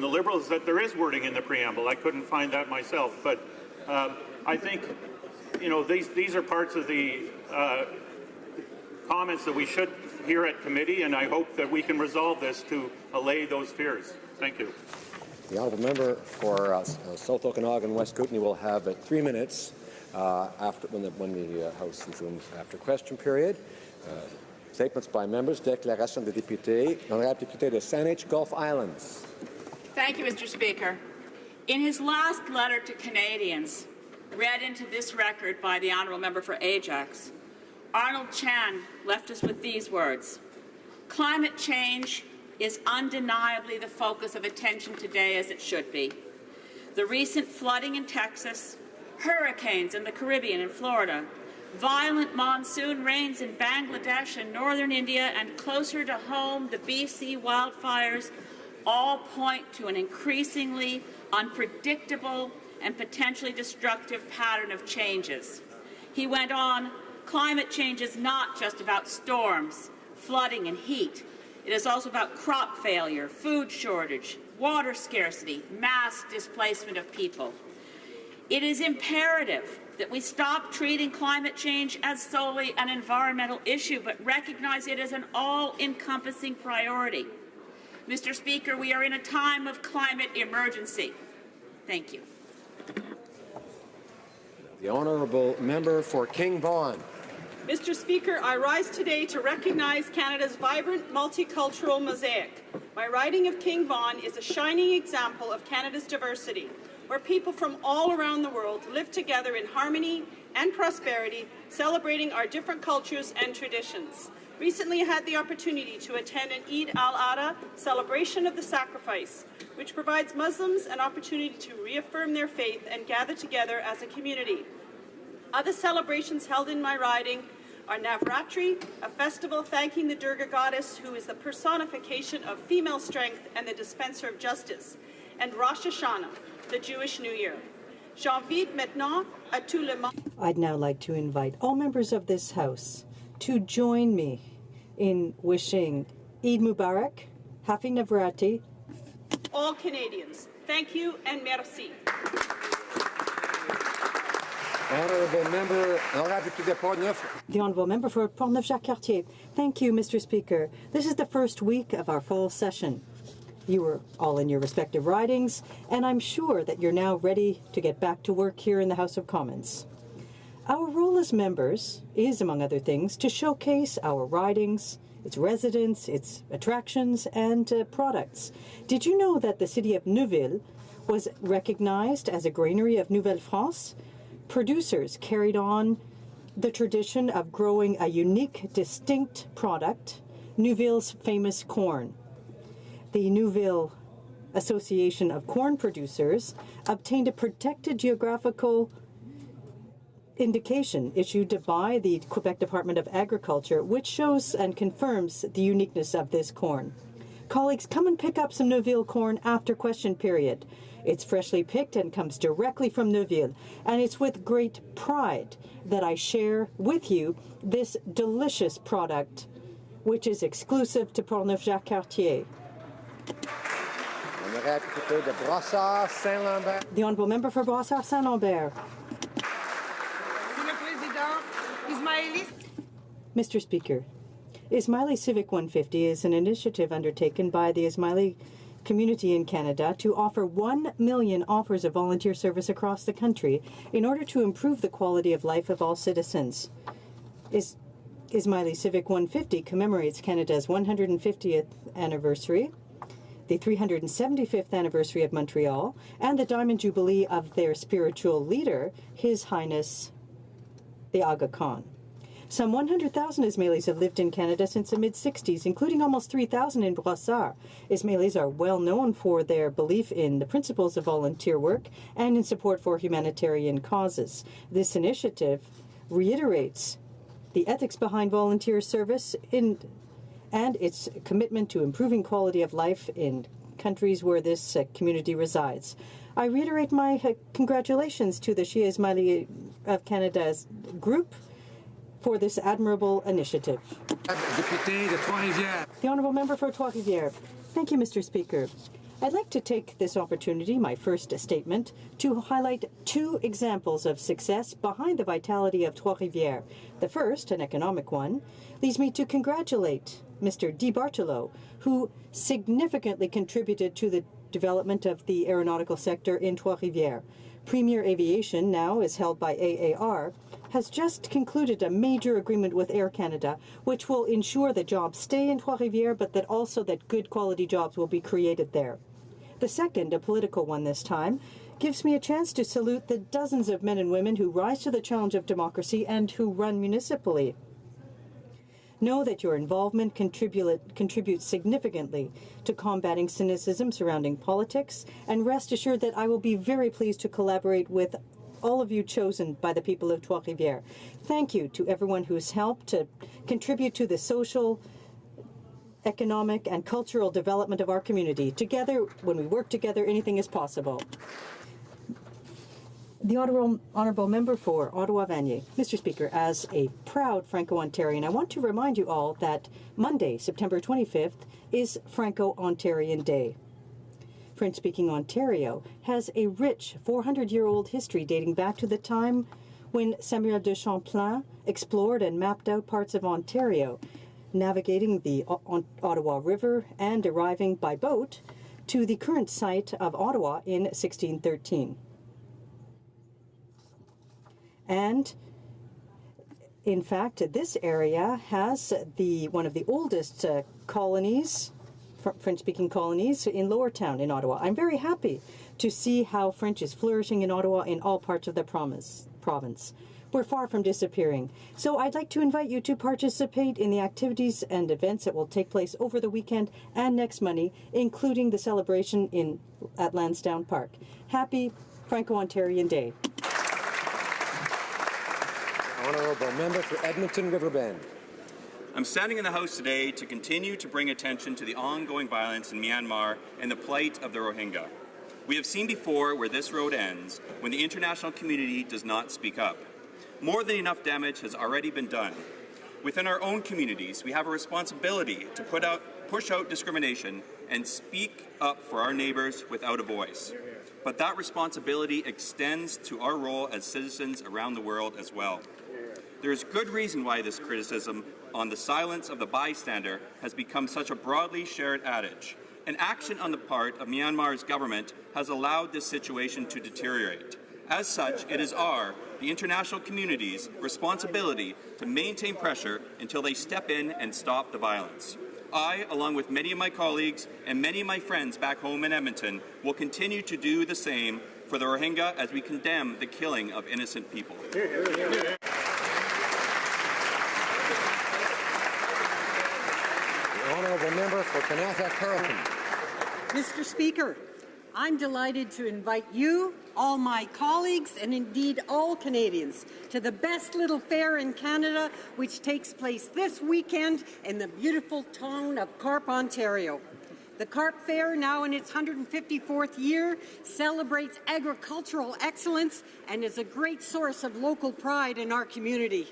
the Liberals that there is wording in the preamble. I couldn't find that myself, but I think, you know, these are parts of the comments that we should hear at committee, and I hope that we can resolve this to allay those fears. Thank you. The honourable member for South Okanagan West Kootenay will have 3 minutes after when the House resumes after question period. Statements by members. Déclaration des députés. Honorable député de Saanich Gulf Islands. Thank you, Mr. Speaker. In his last letter to Canadians, read into this record by the honourable member for Ajax, Arnold Chan left us with these words: "Climate change is undeniably the focus of attention today, as it should be. The recent flooding in Texas, hurricanes in the Caribbean and Florida, violent monsoon rains in Bangladesh and northern India, and closer to home, the BC wildfires, all point to an increasingly unpredictable and potentially destructive pattern of changes." He went on, "Climate change is not just about storms, flooding and heat. It is also about crop failure, food shortage, water scarcity, mass displacement of people. It is imperative that we stop treating climate change as solely an environmental issue, but recognize it as an all-encompassing priority. Mr. Speaker, we are in a time of climate emergency." Thank you. The honourable member for King Vaughan. Mr. Speaker, I rise today to recognize Canada's vibrant multicultural mosaic. My riding of King Vaughan is a shining example of Canada's diversity, where people from all around the world live together in harmony and prosperity, celebrating our different cultures and traditions. Recently, I had the opportunity to attend an Eid al-Adha celebration of the sacrifice, which provides Muslims an opportunity to reaffirm their faith and gather together as a community. Other celebrations held in my riding are Navratri, a festival thanking the Durga goddess, who is the personification of female strength and the dispenser of justice, and Rosh Hashanah, the Jewish New Year. J'invite maintenant à tout le monde. I'd now like to invite all members of this House to join me in wishing Eid Mubarak, Happy Navratri. All Canadians, thank you and merci. Honourable member, the Honourable Member for Portneuf-Jacques-Cartier. Thank you, Mr. Speaker. This is the first week of our fall session. You were all in your respective ridings, and I'm sure that you're now ready to get back to work here in the House of Commons. Our role as members is, among other things, to showcase our ridings, its residents, its attractions, and products. Did you know that the city of Neuville was recognized as a granary of Nouvelle-France? Producers carried on the tradition of growing a unique, distinct product, Neuville's famous corn. The Neuville Association of Corn Producers obtained a protected geographical indication issued by the Quebec Department of Agriculture, which shows and confirms the uniqueness of this corn. Colleagues, come and pick up some Neuville corn after question period. It's freshly picked and comes directly from Neuville, and it's with great pride that I share with you this delicious product, which is exclusive to Portneuf-Jacques-Cartier. The Honourable Member for Brossard-Saint-Lambert. Mr. Speaker, Ismaili Civic 150 is an initiative undertaken by the Ismaili community in Canada to offer 1 million offers of volunteer service across the country in order to improve the quality of life of all citizens. Ismaili Civic 150 commemorates Canada's 150th anniversary, the 375th anniversary of Montreal, and the Diamond Jubilee of their spiritual leader, His Highness the Aga Khan. Some 100,000 Ismailis have lived in Canada since the mid-60s, including almost 3,000 in Brossard. Ismailis are well known for their belief in the principles of volunteer work and in support for humanitarian causes. This initiative reiterates the ethics behind volunteer service and its commitment to improving quality of life in countries where this community resides. I reiterate my congratulations to the Shia Ismaili of Canada's group for this admirable initiative. The Honourable Member for Trois-Rivières. Thank you, Mr. Speaker. I'd like to take this opportunity, my first statement, to highlight two examples of success behind the vitality of Trois-Rivières. The first, an economic one, leads me to congratulate Mr. Di Bartolo, who significantly contributed to the development of the aeronautical sector in Trois-Rivières. Premier Aviation, now is held by AAR, has just concluded a major agreement with Air Canada, which will ensure that jobs stay in Trois-Rivières, but that also that good quality jobs will be created there. The second, a political one this time, gives me a chance to salute the dozens of men and women who rise to the challenge of democracy and who run municipally. Know that your involvement contributes significantly to combating cynicism surrounding politics, and rest assured that I will be very pleased to collaborate with all of you chosen by the people of Trois-Rivières. Thank you to everyone who's helped to contribute to the social, economic, and cultural development of our community. Together, when we work together, anything is possible. The Honourable Member for Ottawa-Vanier. Mr. Speaker, as a proud Franco-Ontarian, I want to remind you all that Monday, September 25th, is Franco-Ontarian Day. French-speaking Ontario has a rich 400-year-old history dating back to the time when Samuel de Champlain explored and mapped out parts of Ontario, navigating the Ottawa River and arriving by boat to the current site of Ottawa in 1613. And in fact, this area has one of the oldest colonies, French-speaking colonies, in Lower Town in Ottawa. I'm very happy to see how French is flourishing in Ottawa in all parts of the province. We're far from disappearing. So I'd like to invite you to participate in the activities and events that will take place over the weekend and next Monday, including the celebration at Lansdowne Park. Happy Franco-Ontarian Day. Honourable Member for Edmonton Riverbend. I'm standing in the House today to continue to bring attention to the ongoing violence in Myanmar and the plight of the Rohingya. We have seen before where this road ends when the international community does not speak up. More than enough damage has already been done. Within our own communities, we have a responsibility to push out discrimination and speak up for our neighbours without a voice. But that responsibility extends to our role as citizens around the world as well. There is good reason why this criticism on the silence of the bystander has become such a broadly shared adage. And action on the part of Myanmar's government has allowed this situation to deteriorate. As such, it is the international community's responsibility to maintain pressure until they step in and stop the violence. I, along with many of my colleagues and many of my friends back home in Edmonton, will continue to do the same for the Rohingya as we condemn the killing of innocent people. Honourable Member for Kanata Carleton. Mr. Speaker, I'm delighted to invite you, all my colleagues, and indeed all Canadians to the best little fair in Canada, which takes place this weekend in the beautiful town of Carp, Ontario. The Carp Fair, now in its 154th year, celebrates agricultural excellence and is a great source of local pride in our community.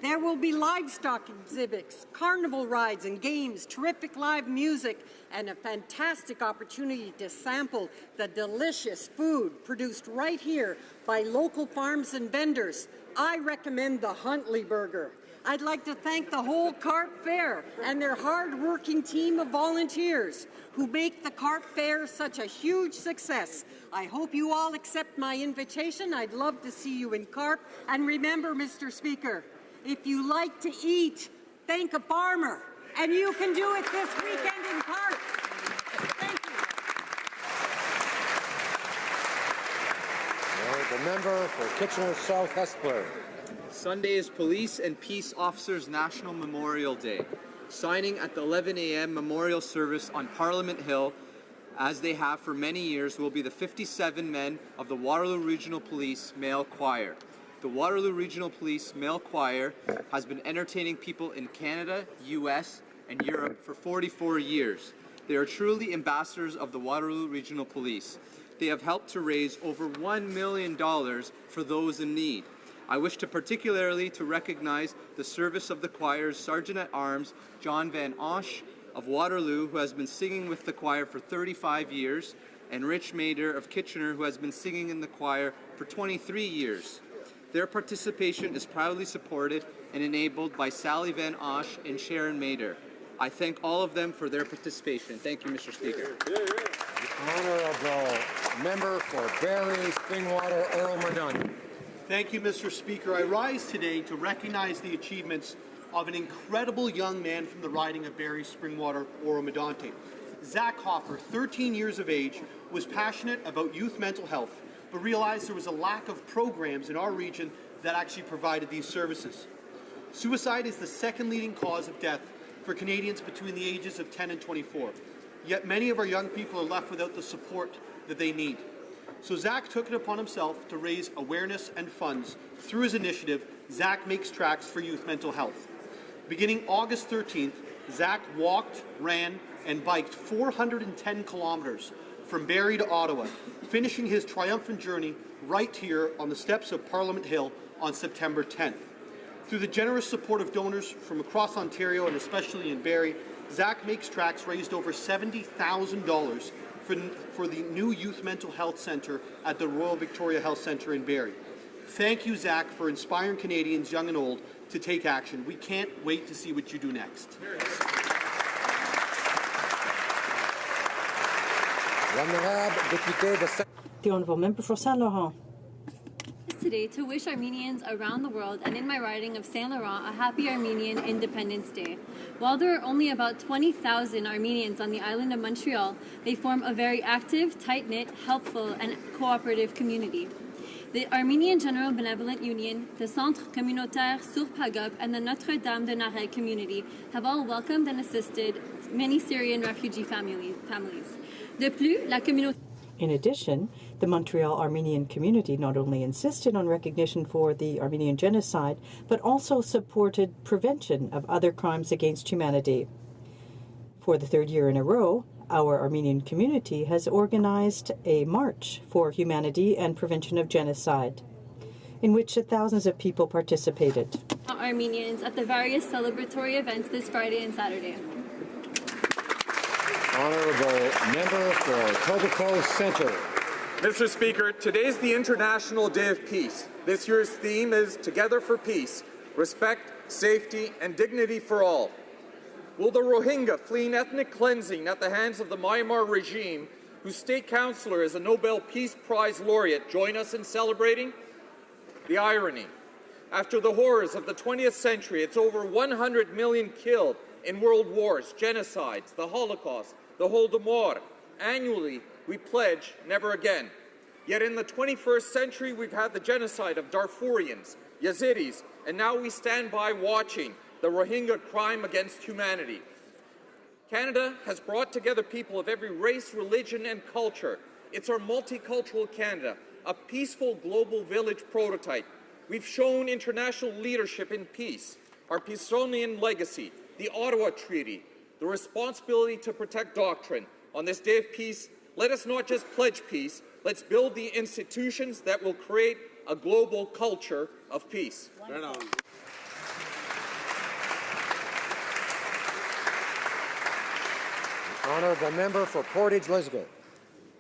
There will be livestock exhibits, carnival rides and games, terrific live music, and a fantastic opportunity to sample the delicious food produced right here by local farms and vendors. I recommend the Huntley Burger. I'd like to thank the whole Carp Fair and their hard-working team of volunteers who make the Carp Fair such a huge success. I hope you all accept my invitation. I'd love to see you in Carp. And remember, Mr. Speaker, if you like to eat, thank a farmer. And you can do it this weekend in Carp. Thank you. The member for Kitchener South Hespeler. Sunday is Police and Peace Officers National Memorial Day. Signing at the 11 a.m. memorial service on Parliament Hill, as they have for many years, will be the 57 men of the Waterloo Regional Police Male Choir. The Waterloo Regional Police Male Choir has been entertaining people in Canada, US, and Europe for 44 years. They are truly ambassadors of the Waterloo Regional Police. They have helped to raise over $1 million for those in need. I wish to particularly recognize the service of the choir's Sergeant-at-Arms, John Van Osh, of Waterloo, who has been singing with the choir for 35 years, and Rich Mader of Kitchener, who has been singing in the choir for 23 years. Their participation is proudly supported and enabled by Sally Van Osh and Sharon Mader. I thank all of them for their participation. Thank you, Mr. Speaker. Honourable Member for Barrie, Springwater, Earl Madonna. Thank you, Mr. Speaker. I rise today to recognize the achievements of an incredible young man from the riding of Barrie, Springwater, Oro-Medonte. Zach Hoffer, 13 years of age, was passionate about youth mental health, but realized there was a lack of programs in our region that actually provided these services. Suicide is the second leading cause of death for Canadians between the ages of 10 and 24. Yet many of our young people are left without the support that they need. So Zach took it upon himself to raise awareness and funds through his initiative, Zach Makes Tracks for Youth Mental Health. Beginning August 13th, Zach walked, ran, and biked 410 kilometers from Barrie to Ottawa, finishing his triumphant journey right here on the steps of Parliament Hill on September 10th. Through the generous support of donors from across Ontario and especially in Barrie, Zach Makes Tracks raised over $70,000 for the new Youth Mental Health Centre at the Royal Victoria Health Centre in Barrie. Thank you, Zach, for inspiring Canadians, young and old, to take action. We can't wait to see what you do next. The Honourable Member for Saint Laurent. Today to wish Armenians around the world and in my riding of Saint Laurent a happy Armenian Independence Day. While there are only about 20,000 Armenians on the island of Montreal, they form a very active, tight-knit, helpful, and cooperative community. The Armenian General Benevolent Union, the Centre Communautaire Sourd Pagop, and the Notre Dame de Narey community have all welcomed and assisted many Syrian refugee families. De plus, la communauté. In addition, the Montreal Armenian community not only insisted on recognition for the Armenian genocide, but also supported prevention of other crimes against humanity. For the third year in a row, our Armenian community has organized a March for Humanity and Prevention of Genocide, in which thousands of people participated. Armenians at the various celebratory events this Friday and Saturday. Honourable Member for Etobicoke Centre. Mr. Speaker, today is the International Day of Peace. This year's theme is Together for Peace, Respect, Safety, and Dignity for All. Will the Rohingya fleeing ethnic cleansing at the hands of the Myanmar regime, whose state councillor is a Nobel Peace Prize laureate, join us in celebrating? The irony. After the horrors of the 20th century, it's over 100 million killed in world wars, genocides, the Holocaust, the Holodomor. Annually, we pledge never again. Yet in the 21st century, we've had the genocide of Darfurians, Yazidis, and now we stand by watching the Rohingya crime against humanity. Canada has brought together people of every race, religion, and culture. It's our multicultural Canada, a peaceful global village prototype. We've shown international leadership in peace, our Peacetonian legacy, the Ottawa Treaty, the responsibility to protect doctrine. On this day of peace, let us not just pledge peace, let's build the institutions that will create a global culture of peace. Right on. Honourable Member for Portage Lisgar.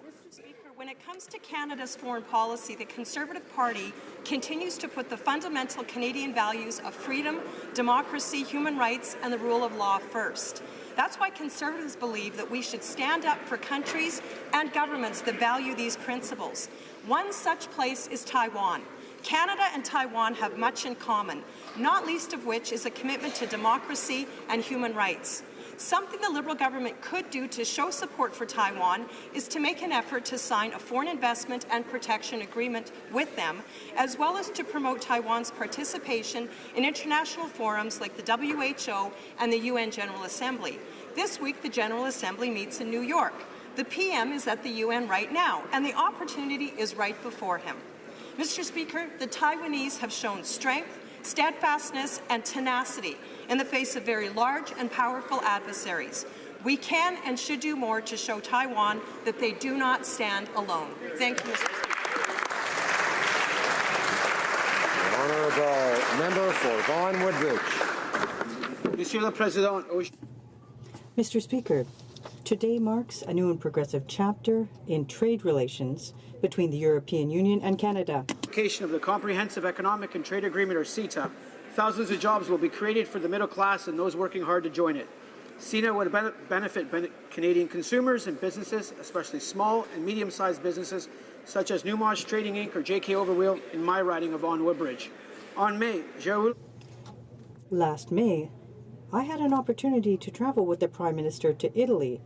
Mr. Speaker, when it comes to Canada's foreign policy, the Conservative Party continues to put the fundamental Canadian values of freedom, democracy, human rights, and the rule of law first. That's why Conservatives believe that we should stand up for countries and governments that value these principles. One such place is Taiwan. Canada and Taiwan have much in common, not least of which is a commitment to democracy and human rights. Something the Liberal government could do to show support for Taiwan is to make an effort to sign a foreign investment and protection agreement with them, as well as to promote Taiwan's participation in international forums like the WHO and the UN General Assembly. This week, the General Assembly meets in New York. The PM is at the UN right now, and the opportunity is right before him. Mr. Speaker, the Taiwanese have shown strength, steadfastness, and tenacity in the face of very large and powerful adversaries. We can and should do more to show Taiwan that they do not stand alone. Thank you, Mr. Speaker. The Honourable Member for Vaughan Woodbridge. Monsieur le Président, Mr. Speaker, today marks a new and progressive chapter in trade relations between the European Union and Canada. Of the Comprehensive Economic and Trade Agreement, or CETA, thousands of jobs will be created for the middle class and those working hard to join it. CETA would benefit Canadian consumers and businesses, especially small and medium-sized businesses, such as Newmarch Trading Inc. or JK Overwheel in my riding of Vaughan Woodbridge. Last May, I had an opportunity to travel with the Prime Minister to Italy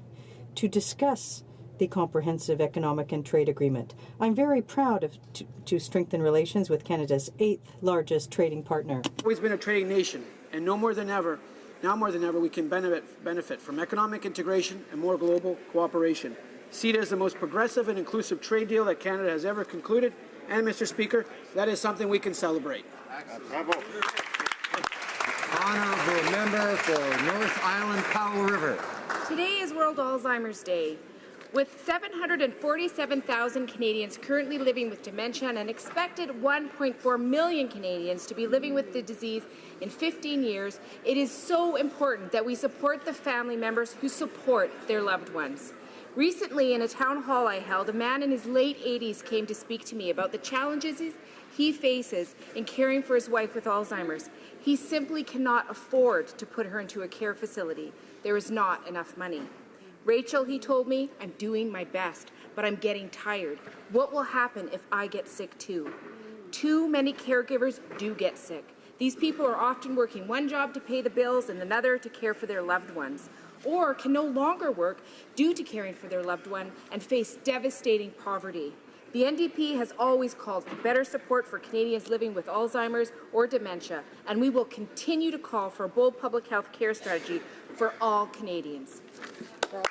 to discuss the Comprehensive Economic and Trade Agreement. I'm very proud to strengthen relations with Canada's 8th largest trading partner. Always been a trading nation, and now more than ever, we can benefit from economic integration and more global cooperation. CETA is the most progressive and inclusive trade deal that Canada has ever concluded, and, Mr. Speaker, that is something we can celebrate. Bravo. Honourable Member for North Island Powell River. Today is World Alzheimer's Day. With 747,000 Canadians currently living with dementia and an expected 1.4 million Canadians to be living with the disease in 15 years, it is so important that we support the family members who support their loved ones. Recently, in a town hall I held, a man in his late 80s came to speak to me about the challenges he faces in caring for his wife with Alzheimer's. He simply cannot afford to put her into a care facility. There is not enough money. Rachel, he told me, I'm doing my best, but I'm getting tired. What will happen if I get sick too? Too many caregivers do get sick. These people are often working one job to pay the bills and another to care for their loved ones, or can no longer work due to caring for their loved one and face devastating poverty. The NDP has always called for better support for Canadians living with Alzheimer's or dementia, and we will continue to call for a bold public health care strategy for all Canadians. The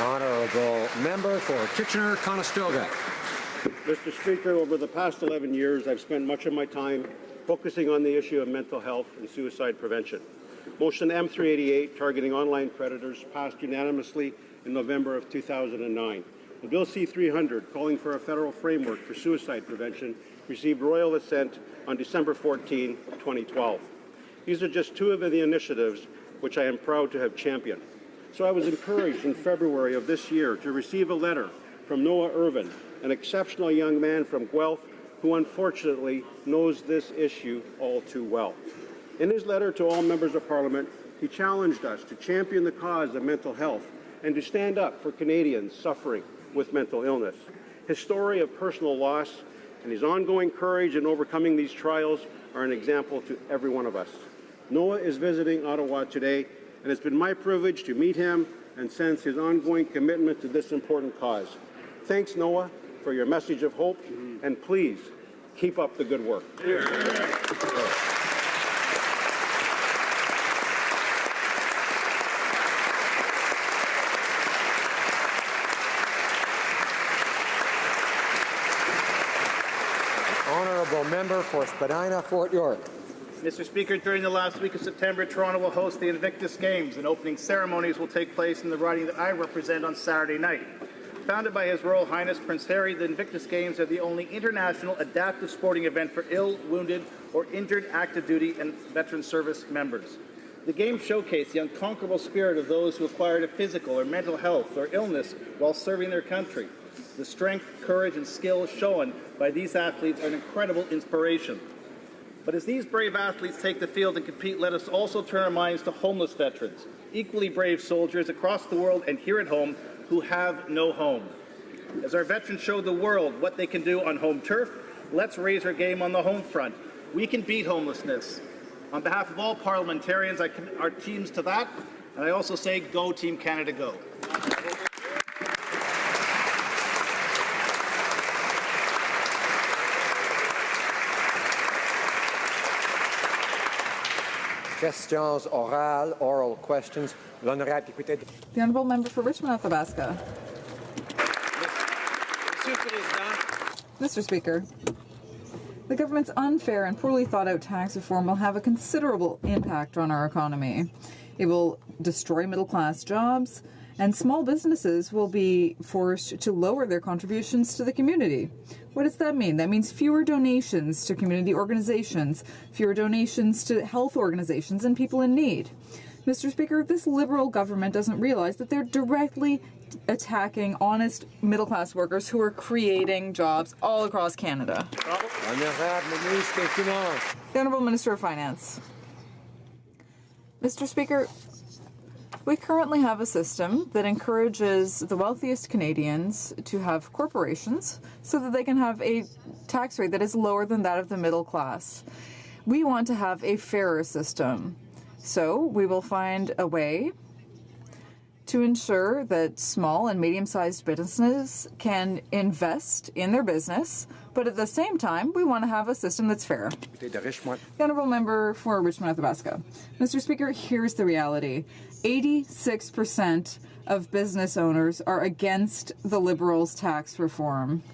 Honourable Member for Kitchener-Conestoga. Mr. Speaker, over the past 11 years, I've spent much of my time focusing on the issue of mental health and suicide prevention. Motion M388, targeting online predators, passed unanimously in November of 2009. The Bill C-300, calling for a federal framework for suicide prevention, received royal assent on December 14, 2012. These are just two of the initiatives which I am proud to have championed. So I was encouraged in February of this year to receive a letter from Noah Irvin, an exceptional young man from Guelph who unfortunately knows this issue all too well. In his letter to all members of Parliament, he challenged us to champion the cause of mental health and to stand up for Canadians suffering with mental illness. His story of personal loss and his ongoing courage in overcoming these trials are an example to every one of us. Noah is visiting Ottawa today, and it's been my privilege to meet him and sense his ongoing commitment to this important cause. Thanks, Noah, for your message of hope, and please keep up the good work. Honourable Member for Spadina-Fort York. Mr. Speaker, during the last week of September, Toronto will host the Invictus Games, and opening ceremonies will take place in the riding that I represent on Saturday night. Founded by His Royal Highness Prince Harry, the Invictus Games are the only international adaptive sporting event for ill, wounded, or injured active duty and veteran service members. The Games showcase the unconquerable spirit of those who acquired a physical or mental health or illness while serving their country. The strength, courage, and skill shown by these athletes are an incredible inspiration. But as these brave athletes take the field and compete, let us also turn our minds to homeless veterans, equally brave soldiers across the world and here at home who have no home. As our veterans show the world what they can do on home turf, let's raise our game on the home front. We can beat homelessness. On behalf of all parliamentarians, I commit our teams to that, and I also say, go Team Canada, go. Questions orales, oral questions. L'honorable député. The Honourable Member for Richmond, Athabasca. Mr. Speaker, the government's unfair and poorly thought out tax reform will have a considerable impact on our economy. It will destroy middle-class jobs, and small businesses will be forced to lower their contributions to the community. What does that mean? That means fewer donations to community organizations, fewer donations to health organizations and people in need. Mr. Speaker, this Liberal government doesn't realize that they're directly attacking honest middle-class workers who are creating jobs all across Canada. The Honourable Minister of Finance. Mr. Speaker, we currently have a system that encourages the wealthiest Canadians to have corporations so that they can have a tax rate that is lower than that of the middle class. We want to have a fairer system. So we will find a way to ensure that small and medium-sized businesses can invest in their business, but at the same time, we want to have a system that's fair. The Honourable Member for Richmond-Athabasca. Mr. Speaker, here's the reality. 86% of business owners are against the Liberals' tax reform.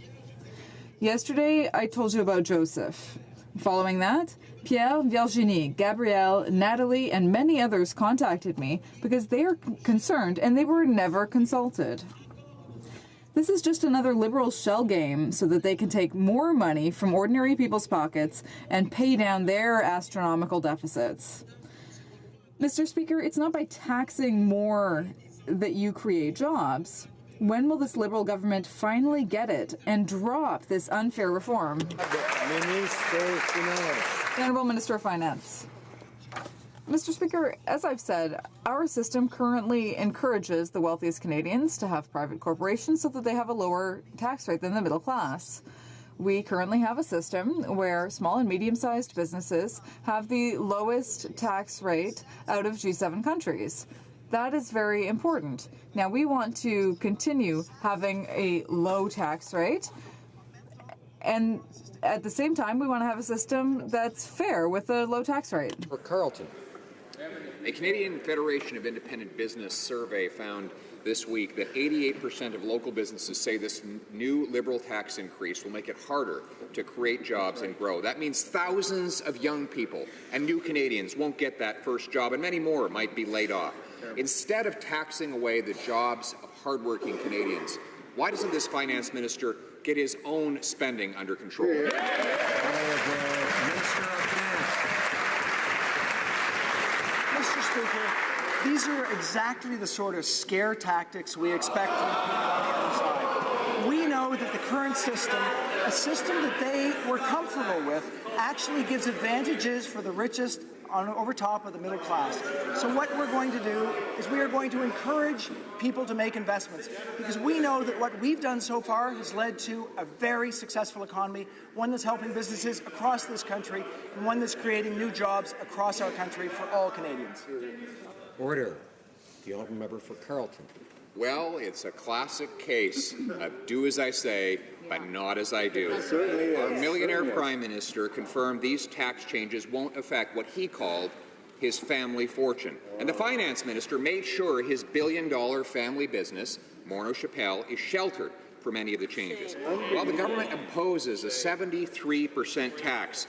Yesterday, I told you about Joseph. Following that, Pierre, Virginie, Gabrielle, Natalie, and many others contacted me because they are concerned and they were never consulted. This is just another Liberal shell game so that they can take more money from ordinary people's pockets and pay down their astronomical deficits. Mr. Speaker, it's not by taxing more that you create jobs. When will this Liberal government finally get it and drop this unfair reform? The Honourable Minister of Finance. Mr. Speaker, as I've said, our system currently encourages the wealthiest Canadians to have private corporations so that they have a lower tax rate than the middle class. We currently have a system where small and medium-sized businesses have the lowest tax rate out of G7 countries. That is very important. Now, we want to continue having a low tax rate, and at the same time, we want to have a system that's fair with a low tax rate. For Carleton. A Canadian Federation of Independent Business survey found this week that 88% of local businesses say this new Liberal tax increase will make it harder to create jobs and grow. That means thousands of young people and new Canadians won't get that first job, and many more might be laid off. Instead of taxing away the jobs of hardworking Canadians, why doesn't this finance minister get his own spending under control? Mr. Speaker, these are exactly the sort of scare tactics we expect from people on the other side. We know that the current system, a system that they were comfortable with, actually gives advantages for the richest over top of the middle class. So what we're going to do is we are going to encourage people to make investments, because we know that what we've done so far has led to a very successful economy, one that's helping businesses across this country, and one that's creating new jobs across our country for all Canadians. Order. The honourable member for Carleton. Well, it's a classic case of do as I say, but not as I do. Our millionaire Prime Minister confirmed these tax changes won't affect what he called his family fortune. And the Finance Minister made sure his billion-dollar family business, Morneau Chappelle, is sheltered from any of the changes. While the government imposes a 73% tax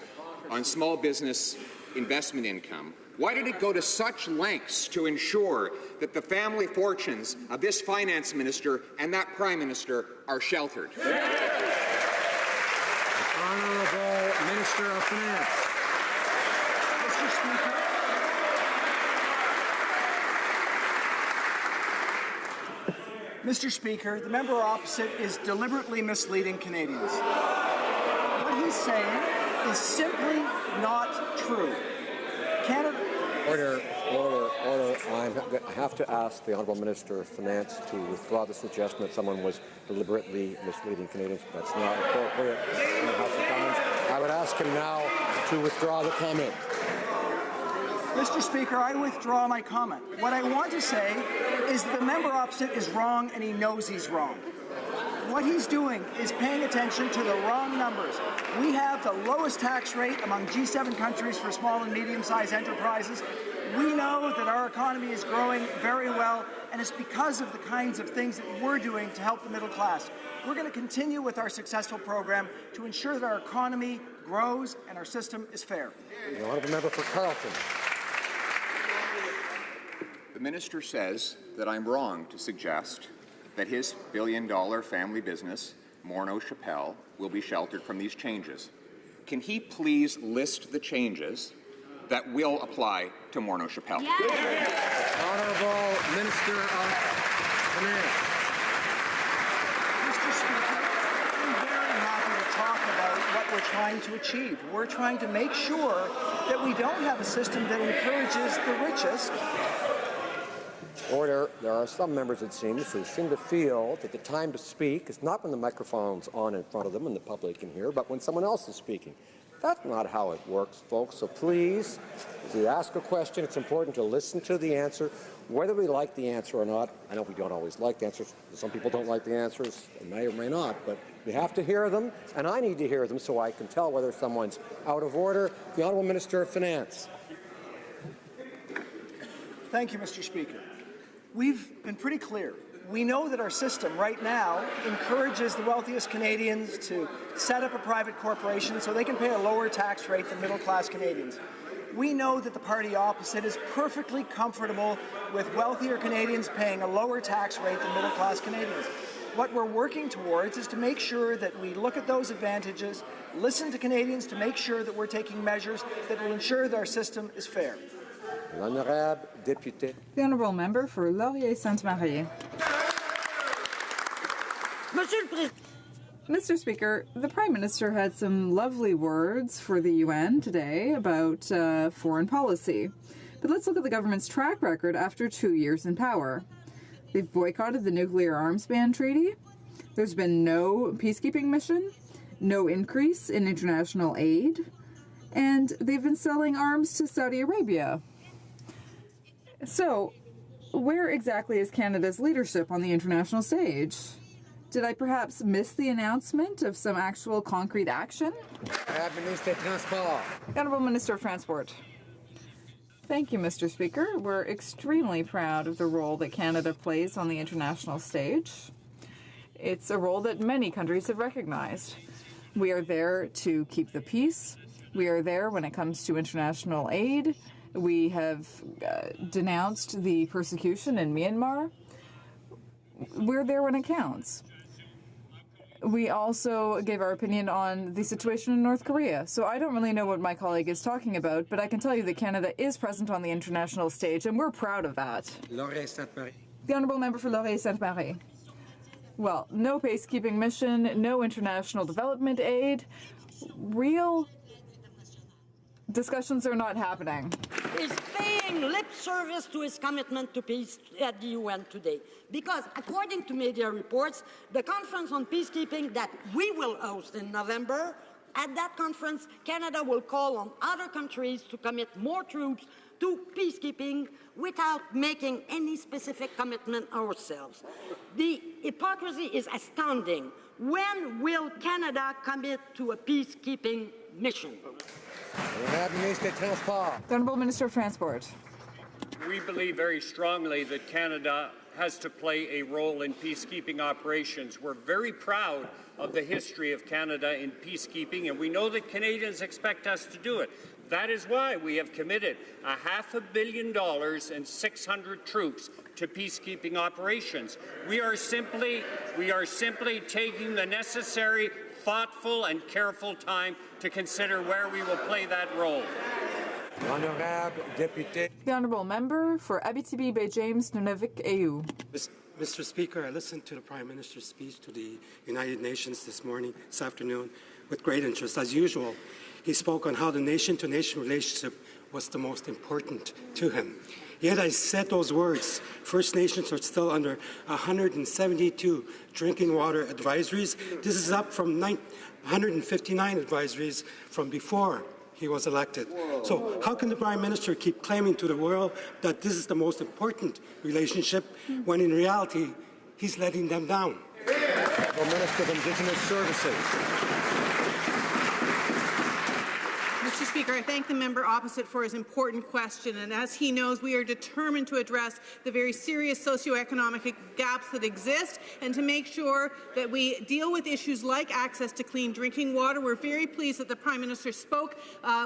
on small business investment income, why did it go to such lengths to ensure that the family fortunes of this finance minister and that prime minister are sheltered? The Honourable Minister of Finance. Mr. Speaker, the member opposite is deliberately misleading Canadians. What he's saying is simply not true. Canada. Order. I have to ask the Honourable Minister of Finance to withdraw the suggestion that someone was deliberately misleading Canadians. That's not appropriate in the House of Commons. I would ask him now to withdraw the comment. Mr. Speaker, I withdraw my comment. What I want to say is that the member opposite is wrong, and he knows he's wrong. What he's doing is paying attention to the wrong numbers. We have the lowest tax rate among G7 countries for small and medium-sized enterprises. We know that our economy is growing very well, and it's because of the kinds of things that we're doing to help the middle class. We're going to continue with our successful program to ensure that our economy grows and our system is fair. The honourable member for Carleton. The minister says that I'm wrong to suggest that his billion-dollar family business, Morneau Chappelle, will be sheltered from these changes. Can he please list the changes that will apply to Morneau Chappelle. Honourable Minister of Finance. Mr. Speaker, I'm very happy to talk about what we're trying to achieve. We're trying to make sure that we don't have a system that encourages the richest. Order. There are some members, it seems, who seem to feel that the time to speak is not when the microphone's on in front of them and the public can hear, but when someone else is speaking. That's not how it works, folks. So please, if you ask a question, it's important to listen to the answer, whether we like the answer or not. I know we don't always like the answers. Some people don't like the answers, may or may not, but we have to hear them, and I need to hear them so I can tell whether someone's out of order. The Honourable Minister of Finance. Thank you, Mr. Speaker. We've been pretty clear. We know that our system right now encourages the wealthiest Canadians to set up a private corporation so they can pay a lower tax rate than middle-class Canadians. We know that the party opposite is perfectly comfortable with wealthier Canadians paying a lower tax rate than middle-class Canadians. What we're working towards is to make sure that we look at those advantages, listen to Canadians to make sure that we're taking measures that will ensure that our system is fair. L'honorable député. The honourable member for Laurier-Sainte-Marie. Mr. Speaker, the Prime Minister had some lovely words for the UN today about foreign policy. But let's look at the government's track record after 2 years in power. They've boycotted the nuclear arms ban treaty. There's been no peacekeeping mission, no increase in international aid, and they've been selling arms to Saudi Arabia. So, where exactly is Canada's leadership on the international stage? Did I perhaps miss the announcement of some actual concrete action? Honourable Minister of Transport. Thank you, Mr. Speaker. We're extremely proud of the role that Canada plays on the international stage. It's a role that many countries have recognized. We are there to keep the peace. We are there when it comes to international aid. We have denounced the persecution in Myanmar. We're there when it counts. We also gave our opinion on the situation in North Korea. So I don't really know what my colleague is talking about, but I can tell you that Canada is present on the international stage, and we're proud of that. Laurier-Sainte-Marie. The honourable member for Laurier-Sainte-Marie. Well, no peacekeeping mission, no international development aid. Real discussions are not happening. Is paying lip service to his commitment to peace at the UN today. Because according to media reports, the conference on peacekeeping that we will host in November, at that conference, Canada will call on other countries to commit more troops to peacekeeping without making any specific commitment ourselves. The hypocrisy is astounding. When will Canada commit to a peacekeeping mission? The Honourable Minister of Transport. We believe very strongly that Canada has to play a role in peacekeeping operations. We're very proud of the history of Canada in peacekeeping, and we know that Canadians expect us to do it. That is why we have committed $500 million and 600 troops to peacekeeping operations. We are simply taking the necessary, thoughtful and careful time to consider where we will play that role. Honourable député. The honourable member for Abitibi Bay James Nunavik AU. Mr. Speaker, I listened to the Prime Minister's speech to the United Nations this afternoon, with great interest. As usual, he spoke on how the nation-to-nation relationship was the most important to him. Yet I said those words. First Nations are still under 172 drinking water advisories. This is up from 159 advisories from before he was elected. So how can the Prime Minister keep claiming to the world that this is the most important relationship when in reality he's letting them down? The Minister of Indigenous Services. Mr. Speaker, I thank the member opposite for his important question, and as he knows, we are determined to address the very serious socioeconomic gaps that exist and to make sure that we deal with issues like access to clean drinking water. We're very pleased that the Prime Minister spoke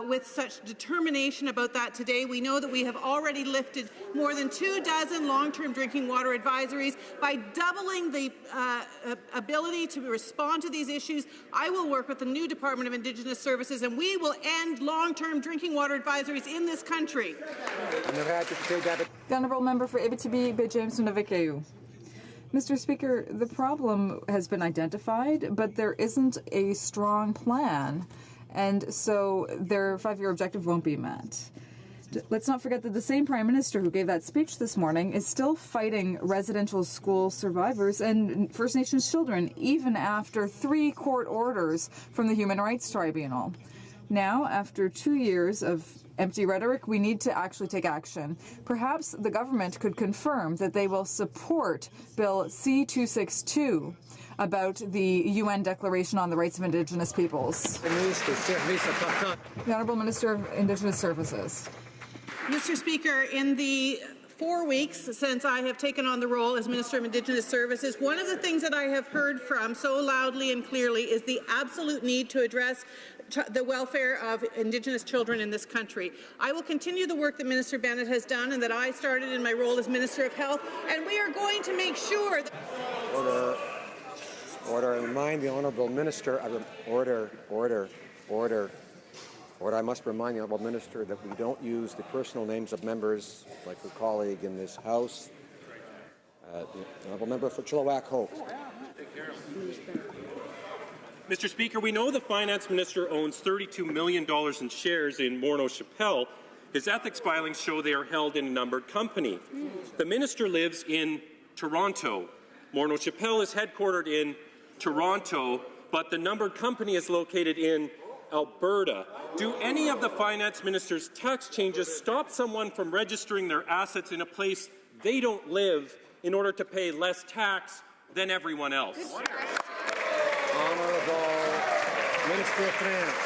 with such determination about that today. We know that we have already lifted more than 24 long-term drinking water advisories. By doubling the ability to respond to these issues, I will work with the new Department of Indigenous Services, and we will end long-term drinking water advisories in this country. The Honourable Member for Abitibi, Jameson of Ikeu. Mr. Speaker, the problem has been identified, but there isn't a strong plan, and so their 5-year objective won't be met. Let's not forget that the same Prime Minister who gave that speech this morning is still fighting residential school survivors and First Nations children, even after 3 court orders from the Human Rights Tribunal. Now, after 2 years of empty rhetoric, we need to actually take action. Perhaps the government could confirm that they will support Bill C-262 about the UN Declaration on the Rights of Indigenous Peoples. The Honourable Minister of Indigenous Services. Mr. Speaker, in the 4 weeks since I have taken on the role as Minister of Indigenous Services, one of the things that I have heard from so loudly and clearly is the absolute need to address the welfare of Indigenous children in this country. I will continue the work that Minister Bennett has done and that I started in my role as Minister of Health, and we are going to make sure that... Order. I remind the Honourable Minister, I must remind the Honourable Minister that we don't use the personal names of members like her colleague in this House. The Honourable Member for Chilliwack HoC. Mr. Speaker, we know the Finance Minister owns $32 million in shares in Morneau Chappelle. His ethics filings show they are held in a numbered company. The Minister lives in Toronto. Morneau Chappelle is headquartered in Toronto, but the numbered company is located in Alberta. Do any of the Finance Minister's tax changes stop someone from registering their assets in a place they don't live in order to pay less tax than everyone else? Honourable Minister of Finance.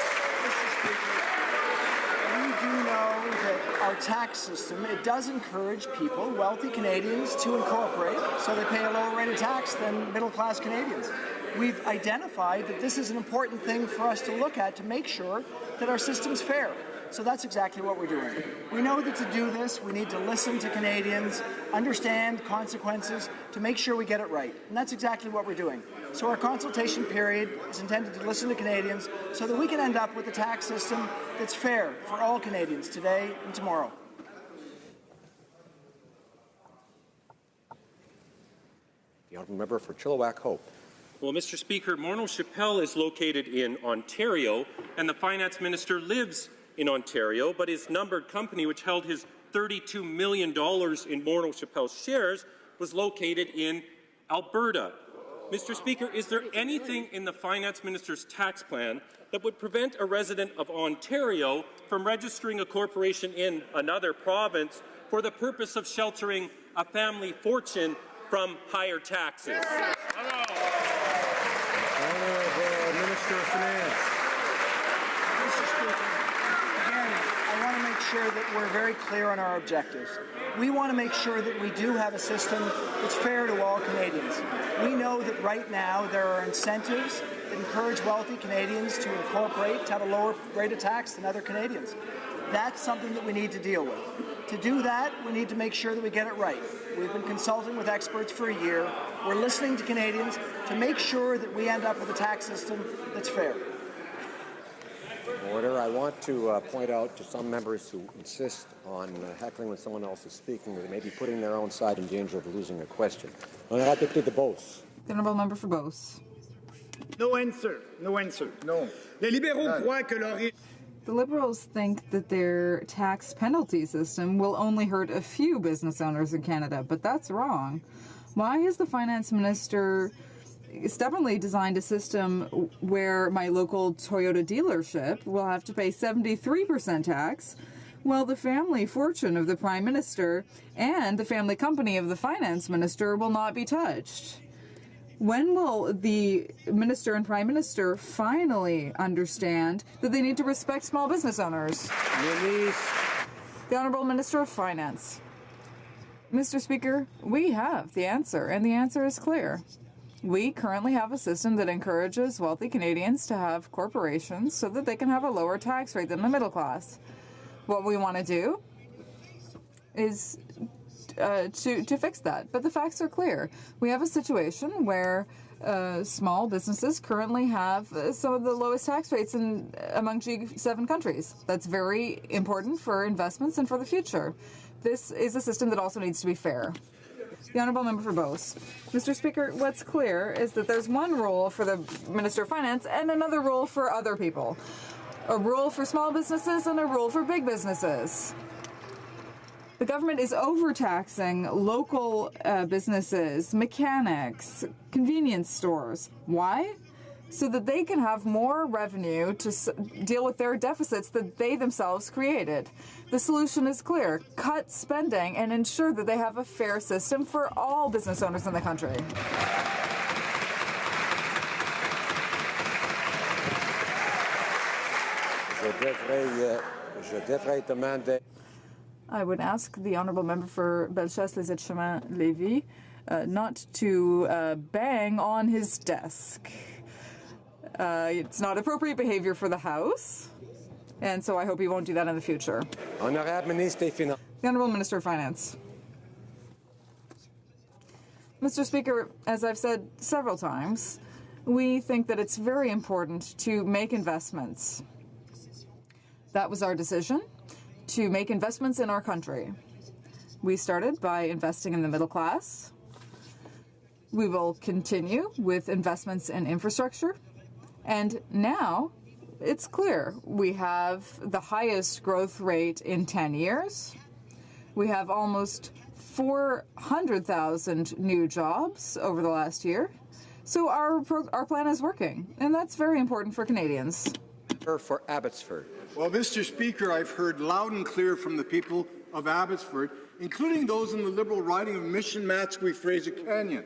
We do know that our tax system, it does encourage people, wealthy Canadians, to incorporate so they pay a lower rate of tax than middle-class Canadians. We've identified that this is an important thing for us to look at to make sure that our system's fair. So that's exactly what we're doing. We know that to do this, we need to listen to Canadians, understand consequences, to make sure we get it right. And that's exactly what we're doing. So our consultation period is intended to listen to Canadians so that we can end up with a tax system that's fair for all Canadians today and tomorrow. The Honourable Member for Chilliwack HoC. Well, Mr. Speaker, Morneau Chappelle is located in Ontario, and the Finance Minister lives in Ontario, but his numbered company, which held his $32 million in Morneau Chappelle's shares, was located in Alberta. Mr. Speaker, is there anything in the Finance Minister's tax plan that would prevent a resident of Ontario from registering a corporation in another province for the purpose of sheltering a family fortune from higher taxes? Honourable Minister of Finance. Mr. Speaker, again, I want to make sure that we're very clear on our objectives. We want to make sure that we do have a system that's fair to all Canadians. We know that right now there are incentives that encourage wealthy Canadians to incorporate, to have a lower rate of tax than other Canadians. That's something that we need to deal with. To do that, we need to make sure that we get it right. We've been consulting with experts for a year. We're listening to Canadians to make sure that we end up with a tax system that's fair. Order. I want to point out to some members who insist on heckling when someone else is speaking that they may be putting their own side in danger of losing a question. Honourable député de Beauce. The Honourable Member for Beauce. No answer. No answer. No. Les libéraux croient que leur... The Liberals think that their tax penalty system will only hurt a few business owners in Canada, but that's wrong. Why has the Finance Minister stubbornly designed a system where my local Toyota dealership will have to pay 73% tax, while the family fortune of the Prime Minister and the family company of the Finance Minister will not be touched? When will the Minister and Prime Minister finally understand that they need to respect small business owners? The Honourable Minister of Finance. Mr. Speaker, we have the answer, and the answer is clear. We currently have a system that encourages wealthy Canadians to have corporations so that they can have a lower tax rate than the middle class. What we want to do is to fix that. But the facts are clear. We have a situation where small businesses currently have some of the lowest tax rates among G7 countries. That's very important for investments and for the future. This is a system that also needs to be fair. The Honourable Member for Beauce. Mr. Speaker, what's clear is that there's one rule for the Minister of Finance and another rule for other people. A rule for small businesses and a rule for big businesses. The government is overtaxing local businesses, mechanics, convenience stores. Why? So that they can have more revenue to deal with their deficits that they themselves created. The solution is clear. Cut spending and ensure that they have a fair system for all business owners in the country. I would ask the Honourable Member for Bellechasse-les-Etchemins-Lévis not to bang on his desk. It's not appropriate behavior for the House, and so I hope he won't do that in the future. The Honourable Minister of Finance. Mr. Speaker, as I've said several times, we think that it's very important to make investments. That was our decision, to make investments in our country. We started by investing in the middle class. We will continue with investments in infrastructure. And now it's clear we have the highest growth rate in 10 years. We have almost 400,000 new jobs over the last year. So our plan is working, and that's very important for Canadians. For Abbotsford. Well, Mr. Speaker, I've heard loud and clear from the people of Abbotsford, including those in the Liberal riding of Mission-Matsqui-Fraser Canyon.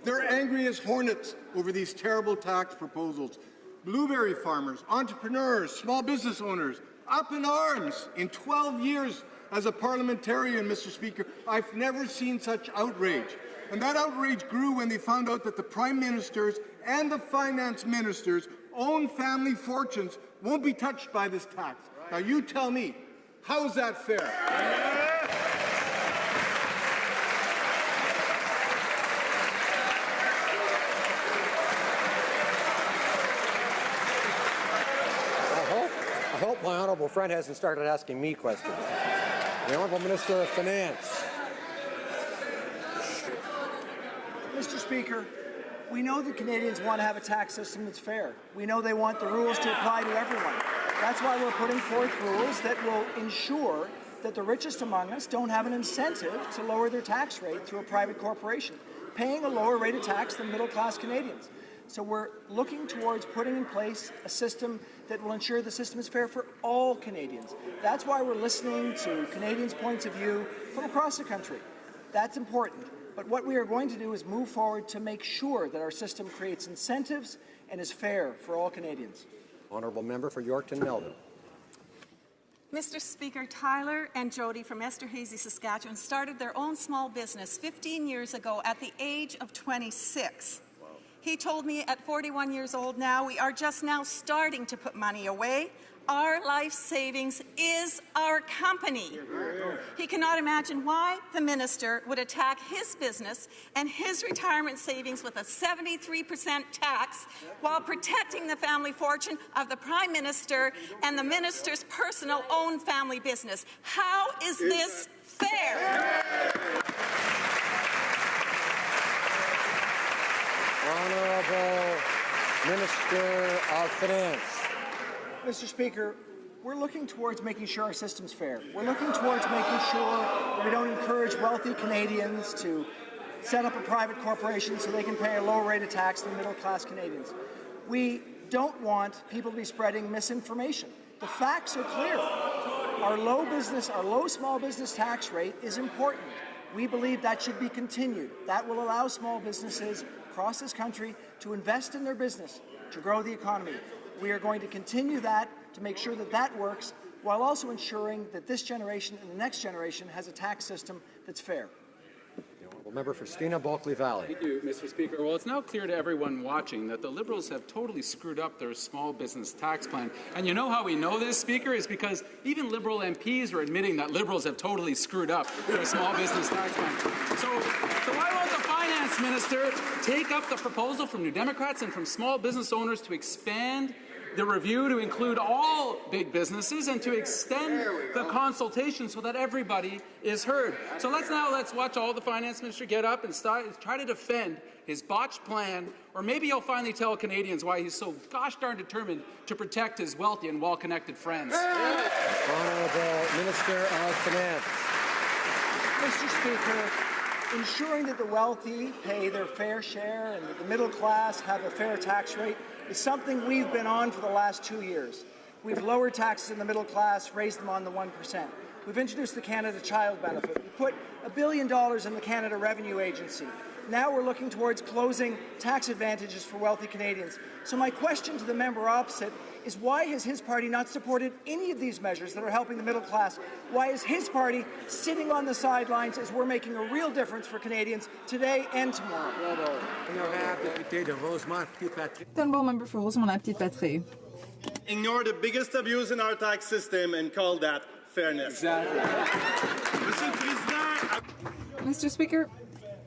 They're angry as hornets over these terrible tax proposals. Blueberry farmers, entrepreneurs, small business owners, up in arms. In 12 years as a parliamentarian, Mr. Speaker, I've never seen such outrage. And that outrage grew when they found out that the Prime Minister's and the Finance Minister's own family fortunes won't be touched by this tax. Now you tell me, how is that fair? I hope my honourable friend hasn't started asking me questions. The Honourable Minister of Finance. Mr. Speaker, we know that Canadians want to have a tax system that's fair. We know they want the rules to apply to everyone. That's why we're putting forth rules that will ensure that the richest among us don't have an incentive to lower their tax rate through a private corporation, paying a lower rate of tax than middle-class Canadians. So we're looking towards putting in place a system that will ensure the system is fair for all Canadians. That's why we're listening to Canadians' points of view from across the country. That's important. But what we are going to do is move forward to make sure that our system creates incentives and is fair for all Canadians. Honourable Member for Yorkton Melbourne. Mr. Speaker, Tyler and Jody from Esterhazy, Saskatchewan started their own small business 15 years ago at the age of 26. Wow. He told me at 41 years old now, we are just now starting to put money away. Our life savings is our company. He cannot imagine why the minister would attack his business and his retirement savings with a 73% tax while protecting the family fortune of the Prime Minister and the minister's personal owned family business. How is this fair? Honourable Minister of Finance. Mr. Speaker, we're looking towards making sure our system's fair. We're looking towards making sure that we don't encourage wealthy Canadians to set up a private corporation so they can pay a lower rate of tax than middle-class Canadians. We don't want people to be spreading misinformation. The facts are clear. Our low small business tax rate is important. We believe that should be continued. That will allow small businesses across this country to invest in their business, to grow the economy. We are going to continue that to make sure that that works, while also ensuring that this generation and the next generation has a tax system that's fair. The Honourable Member for Skeena Bulkley Valley. Thank you, Mr. Speaker. Well, it's now clear to everyone watching that the Liberals have totally screwed up their small business tax plan. And you know how we know this, Speaker, is because even Liberal MPs are admitting that Liberals have totally screwed up their small business tax plan. So why won't the Finance Finance Minister take up the proposal from New Democrats and from small business owners to expand the review to include all big businesses and to extend the consultation so that everybody is heard. So let's watch all the Finance Minister get up and try to defend his botched plan, or maybe he'll finally tell Canadians why he's so gosh darn determined to protect his wealthy and well-connected friends. Honourable Minister of Finance. Mr. Speaker, ensuring that the wealthy pay their fair share and that the middle class have a fair tax rate is something we've been on for the last 2 years. We've lowered taxes in the middle class, raised them on the 1%. We've introduced the Canada Child Benefit. We put $1 billion in the Canada Revenue Agency. Now we're looking towards closing tax advantages for wealthy Canadians. So my question to the member opposite is, why has his party not supported any of these measures that are helping the middle class? Why is his party sitting on the sidelines as we're making a real difference for Canadians today and tomorrow? The honourable member for Rosemont-Petite-Patrie. Ignore the biggest abuse in our tax system and call that fairness. Exactly. Mr. Speaker,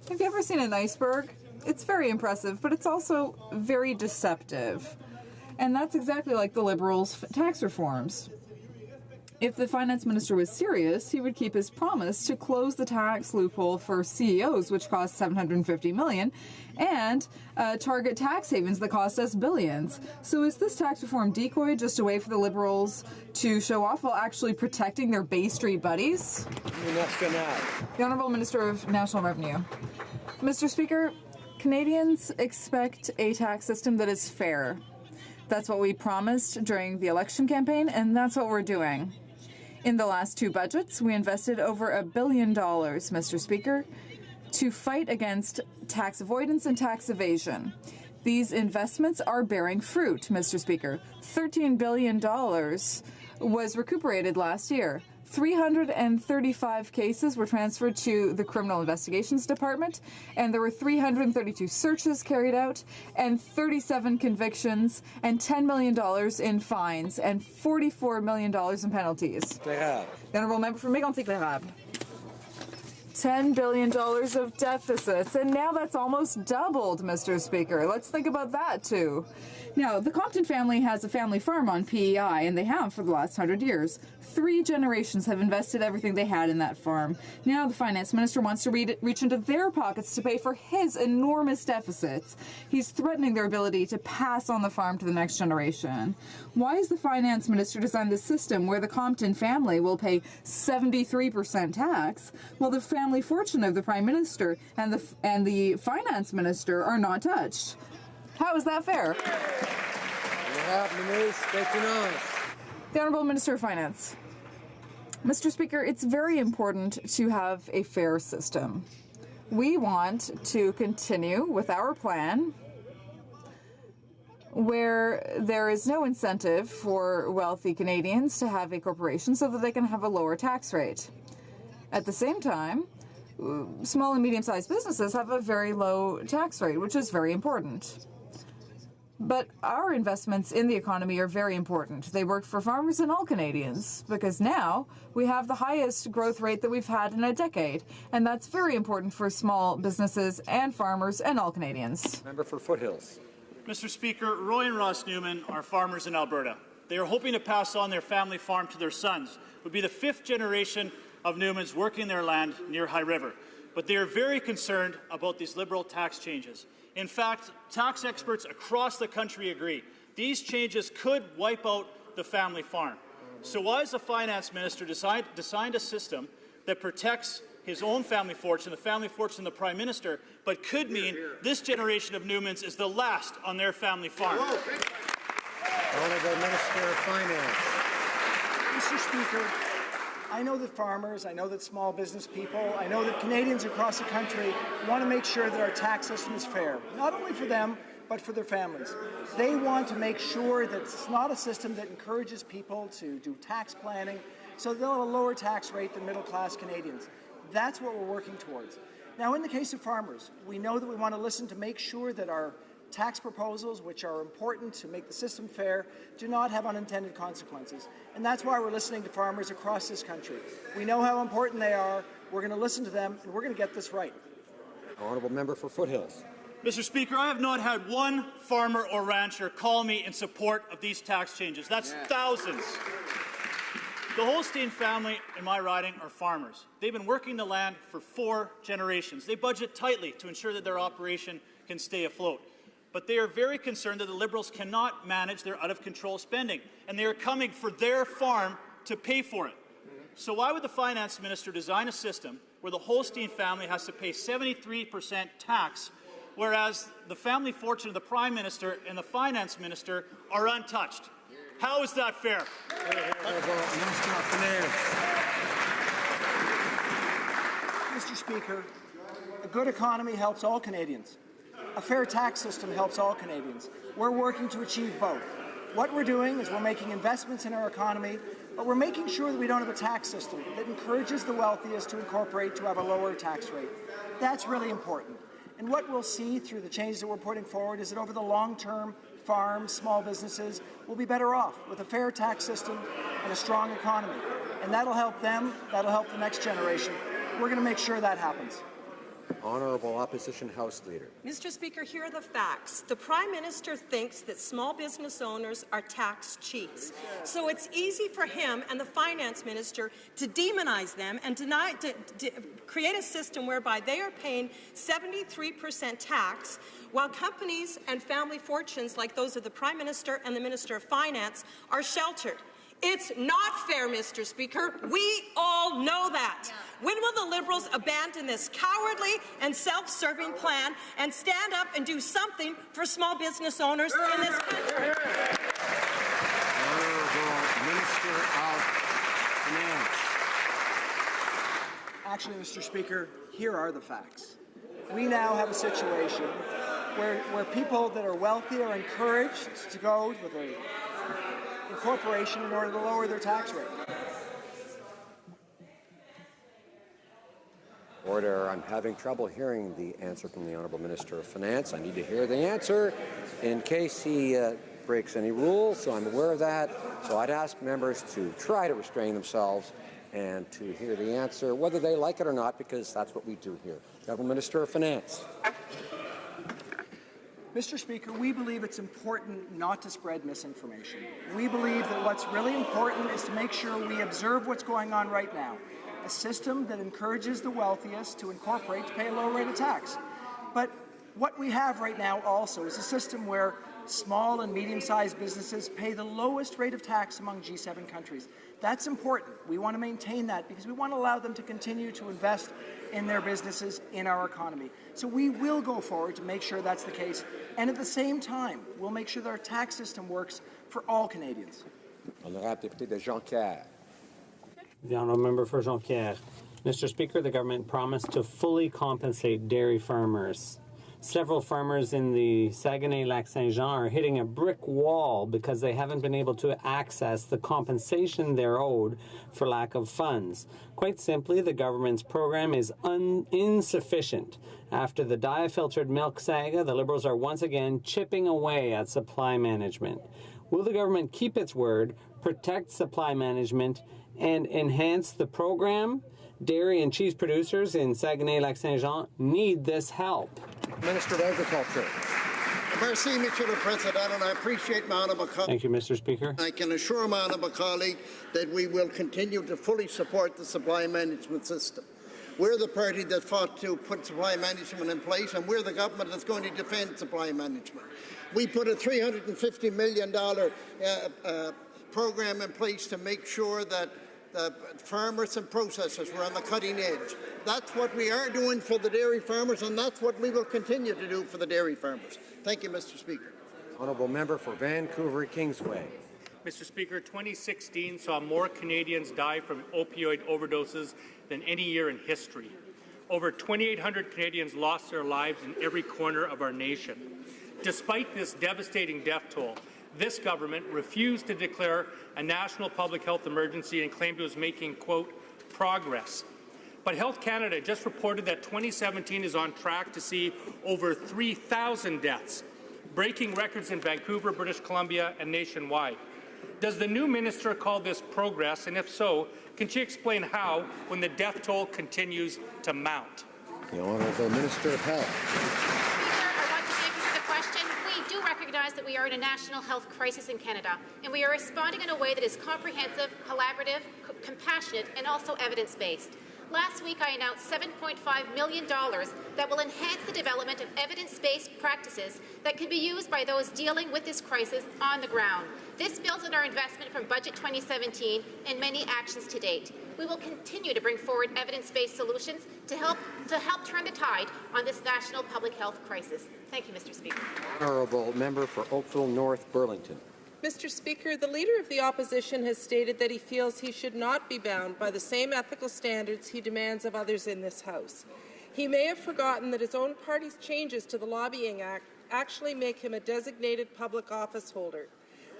have you ever seen an iceberg? It's very impressive, but it's also very deceptive. And that's exactly like the Liberals' tax reforms. If the Finance Minister was serious, he would keep his promise to close the tax loophole for CEOs, which cost $750 million, and target tax havens that cost us billions. So is this tax reform decoy just a way for the Liberals to show off while actually protecting their Bay Street buddies? The Honourable Minister of National Revenue. Mr. Speaker, Canadians expect a tax system that is fair. That's what we promised during the election campaign, and that's what we're doing. In the last 2 budgets, we invested over $1 billion, Mr. Speaker, to fight against tax avoidance and tax evasion. These investments are bearing fruit, Mr. Speaker. $13 billion was recuperated last year. 335 cases were transferred to the Criminal Investigations Department, and there were 332 searches carried out, and 37 convictions, and $10 million in fines, and $44 million in penalties. The Honourable Member for Mégantic-L'Érable. $10 billion of deficits, and now that's almost doubled, Mr. Speaker. Let's think about that, too. Now, the Compton family has a family farm on PEI, and they have for the last 100 years. 3 generations have invested everything they had in that farm. Now the Finance Minister wants to reach into their pockets to pay for his enormous deficits. He's threatening their ability to pass on the farm to the next generation. Why has the Finance Minister designed this system where the Compton family will pay 73% tax, while the family fortune of the Prime Minister and the Finance Minister are not touched? How is that fair? The Honourable Minister of Finance. Mr. Speaker, it's very important to have a fair system. We want to continue with our plan where there is no incentive for wealthy Canadians to have a corporation so that they can have a lower tax rate. At the same time, small and medium-sized businesses have a very low tax rate, which is very important. But our investments in the economy are very important. They work for farmers and all Canadians, because now we have the highest growth rate that we've had in a decade, and that's very important for small businesses and farmers and all Canadians. Member for Foothills. Mr. Speaker, Roy and Ross Newman are farmers in Alberta. They are hoping to pass on their family farm to their sons, who would be the 5th generation of Newmans working their land near High River. But they are very concerned about these Liberal tax changes. In fact, tax experts across the country agree these changes could wipe out the family farm. So why has the Finance Minister designed a system that protects his own family fortune, the family fortune of the Prime Minister, but could mean this generation of Newmans is the last on their family farm? Honourable Minister of Finance. Mr. Speaker, I know that farmers, I know that small business people, I know that Canadians across the country want to make sure that our tax system is fair, not only for them, but for their families. They want to make sure that it's not a system that encourages people to do tax planning, so they'll have a lower tax rate than middle-class Canadians. That's what we're working towards. Now, in the case of farmers, we know that we want to listen to make sure that our tax proposals, which are important to make the system fair, do not have unintended consequences. And that's why we're listening to farmers across this country. We know how important they are, we're going to listen to them, and we're going to get this right. Honourable member for Foothills. Mr. Speaker, I have not had one farmer or rancher call me in support of these tax changes. That's thousands. The Holstein family in my riding are farmers. They've been working the land for 4 generations. They budget tightly to ensure that their operation can stay afloat. But they are very concerned that the Liberals cannot manage their out-of-control spending, and they are coming for their farm to pay for it. So why would the Finance Minister design a system where the Holstein family has to pay 73% tax, whereas the family fortune of the Prime Minister and the Finance Minister are untouched? How is that fair? Mr. Speaker, a good economy helps all Canadians. A fair tax system helps all Canadians. We're working to achieve both. What we're doing is we're making investments in our economy, but we're making sure that we don't have a tax system that encourages the wealthiest to incorporate to have a lower tax rate. That's really important. And what we'll see through the changes that we're putting forward is that over the long term, farms, small businesses will be better off with a fair tax system and a strong economy. And that'll help them, that'll help the next generation. We're going to make sure that happens. Honourable Opposition House Leader. Mr. Speaker, here are the facts. The Prime Minister thinks that small business owners are tax cheats. So it's easy for him and the Finance Minister to demonize them and create a system whereby they are paying 73% tax, while companies and family fortunes like those of the Prime Minister and the Minister of Finance are sheltered. It's not fair, Mr. Speaker. We all know that. When will the Liberals abandon this cowardly and self-serving plan and stand up and do something for small business owners in this country? Minister of Finance. Actually, Mr. Speaker, here are the facts. We now have a situation where people that are wealthy are encouraged to go with a incorporation in order to lower their tax rate. Order. I'm having trouble hearing the answer from the Honourable Minister of Finance. I need to hear the answer in case he breaks any rules, so I'm aware of that. So I'd ask members to try to restrain themselves and to hear the answer, whether they like it or not, because that's what we do here. Honourable Minister of Finance. Mr. Speaker, we believe it's important not to spread misinformation. We believe that what's really important is to make sure we observe what's going on right now. A system that encourages the wealthiest to incorporate to pay a low rate of tax. But what we have right now also is a system where small and medium-sized businesses pay the lowest rate of tax among G7 countries. That's important. We want to maintain that because we want to allow them to continue to invest in their businesses, in our economy. So we will go forward to make sure that's the case. And at the same time, we'll make sure that our tax system works for all Canadians. Honorable député de Jonquière. The honourable member for Jonquière. Mr. Speaker, the government promised to fully compensate dairy farmers. Several farmers in the Saguenay-Lac-Saint-Jean are hitting a brick wall because they haven't been able to access the compensation they're owed for lack of funds. Quite simply, the government's program is insufficient. After the diafiltered milk saga, the Liberals are once again chipping away at supply management. Will the government keep its word, protect supply management, and enhance the program? Dairy and cheese producers in Saguenay-Lac-Saint-Jean need this help. Minister of Agriculture. Merci, Mr. President, and I appreciate my honourable colleague. Thank you, Mr. Speaker. I can assure my honourable colleague that we will continue to fully support the supply management system. We're the party that fought to put supply management in place, and we're the government that's going to defend supply management. We put a $350 million program in place to make sure that farmers and processors were on the cutting edge. That's what we are doing for the dairy farmers, and that's what we will continue to do for the dairy farmers. Thank you, Mr. Speaker. Honourable member for Vancouver Kingsway. Mr. Speaker, 2016 saw more Canadians die from opioid overdoses than any year in history. Over 2,800 Canadians lost their lives in every corner of our nation. Despite this devastating death toll, this government refused to declare a national public health emergency and claimed it was making, quote, progress. But Health Canada just reported that 2017 is on track to see over 3,000 deaths, breaking records in Vancouver, British Columbia, and nationwide. Does the new minister call this progress? And if so, can she explain how when the death toll continues to mount? The Honourable Minister of Health. Speaker, I want to thank you for the question. We do recognise that we are in a national health crisis in Canada, and we are responding in a way that is comprehensive, collaborative, compassionate, and also evidence-based. Last week, I announced $7.5 million that will enhance the development of evidence-based practices that can be used by those dealing with this crisis on the ground. This builds on our investment from Budget 2017 and many actions to date. We will continue to bring forward evidence-based solutions to help turn the tide on this national public health crisis. Thank you, Mr. Speaker. Honourable Member for Oakville North Burlington. Mr. Speaker, the Leader of the Opposition has stated that he feels he should not be bound by the same ethical standards he demands of others in this House. He may have forgotten that his own party's changes to the Lobbying Act actually make him a designated public office holder.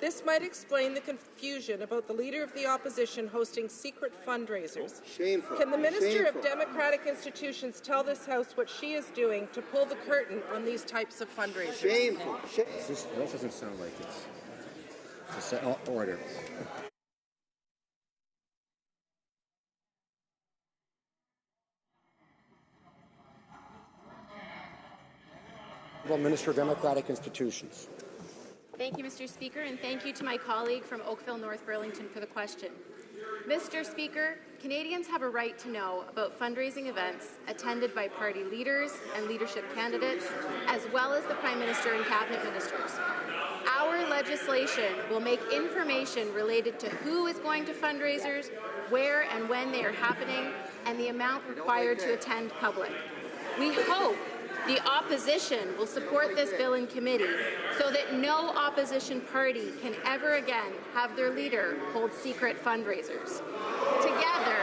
This might explain the confusion about the Leader of the Opposition hosting secret fundraisers. Shameful. Can the Minister Shameful. of Democratic Institutions tell this House what she is doing to pull the curtain on these types of fundraisers? Shameful. This doesn't sound like it's order. Minister of Democratic Institutions. Thank you, Mr. Speaker, and thank you to my colleague from Oakville North Burlington for the question. Mr. Speaker, Canadians have a right to know about fundraising events attended by party leaders and leadership candidates, as well as the Prime Minister and Cabinet Ministers. Our legislation will make information related to who is going to fundraisers, where and when they are happening, and the amount required to attend public. We hope the opposition will support this bill in committee so that no opposition party can ever again have their leader hold secret fundraisers. Together,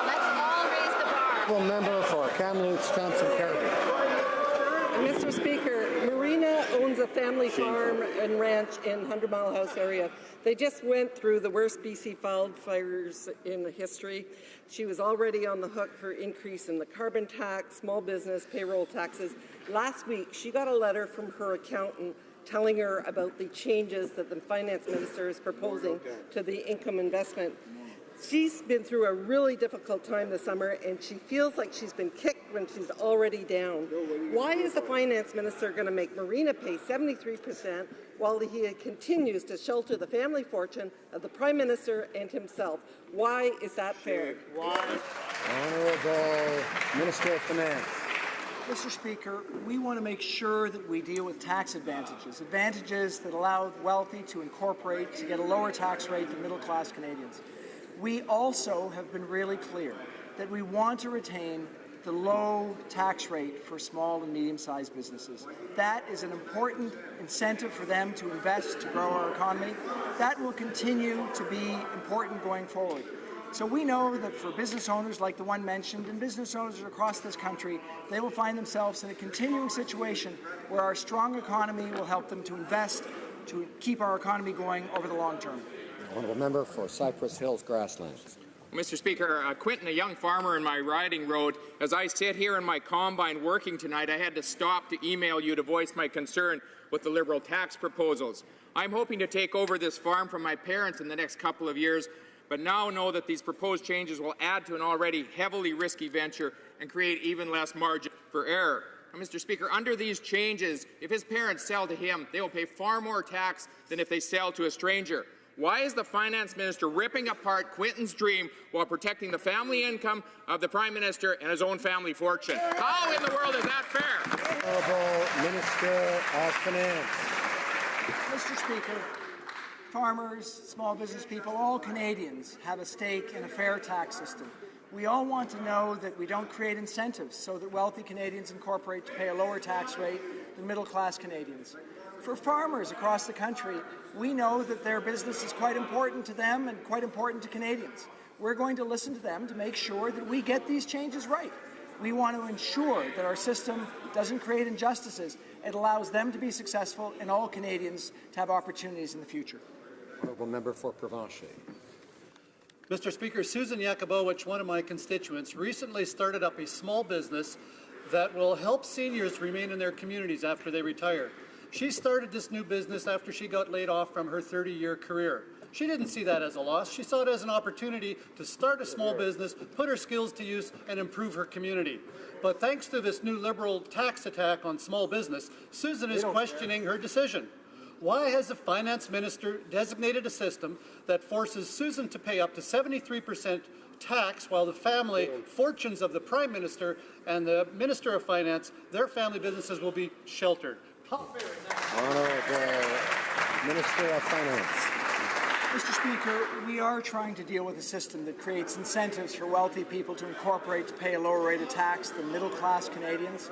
let's all raise the bar. Member for Kamloops, Thompson, Caribou. Mr. Speaker, Marina owns a family farm and ranch in 100 Mile House area. They just went through the worst BC wildfires in history. She was already on the hook for increase in the carbon tax, small business, payroll taxes. Last week, she got a letter from her accountant telling her about the changes that the finance minister is proposing to the income investment. She's been through a really difficult time this summer, and she feels like she's been kicked when she's already down. Why is the finance minister going to make Marina pay 73% while he continues to shelter the family fortune of the Prime Minister and himself? Why is that fair? Why? Honourable Minister of Finance. Mr. Speaker, we want to make sure that we deal with tax advantages that allow wealthy to incorporate to get a lower tax rate than middle-class Canadians. We also have been really clear that we want to retain the low tax rate for small and medium-sized businesses. That is an important incentive for them to invest to grow our economy. That will continue to be important going forward. So we know that for business owners like the one mentioned and business owners across this country, they will find themselves in a continuing situation where our strong economy will help them to invest to keep our economy going over the long term. Honourable Member for Cypress Hills Grasslands. Mr. Speaker, Quentin, a young farmer in my riding road, as I sit here in my combine working tonight, I had to stop to email you to voice my concern with the Liberal tax proposals. I'm hoping to take over this farm from my parents in the next couple of years, but now know that these proposed changes will add to an already heavily risky venture and create even less margin for error. Now, Mr. Speaker, under these changes, if his parents sell to him, they will pay far more tax than if they sell to a stranger. Why is the Finance Minister ripping apart Quentin's dream while protecting the family income of the Prime Minister and his own family fortune? How in the world is that fair? Honourable Minister of Finance. Mr. Speaker, farmers, small business people, all Canadians have a stake in a fair tax system. We all want to know that we don't create incentives so that wealthy Canadians incorporate to pay a lower tax rate than middle-class Canadians. For farmers across the country, we know that their business is quite important to them and quite important to Canadians. We're going to listen to them to make sure that we get these changes right. We want to ensure that our system doesn't create injustices. It allows them to be successful and all Canadians to have opportunities in the future. Honourable Member for Provencher. Mr. Speaker, Susan Yakubowicz, one of my constituents, recently started up a small business that will help seniors remain in their communities after they retire. She started this new business after she got laid off from her 30-year career. She didn't see that as a loss. She saw it as an opportunity to start a small business, put her skills to use, and improve her community. But thanks to this new Liberal tax attack on small business, Susan is questioning her decision. Why has the finance minister designated a system that forces Susan to pay up to 73% tax while the family fortunes of the Prime Minister and the Minister of Finance, their family businesses will be sheltered? Honourable Minister of Finance. Mr. Speaker, we are trying to deal with a system that creates incentives for wealthy people to incorporate to pay a lower rate of tax than middle-class Canadians.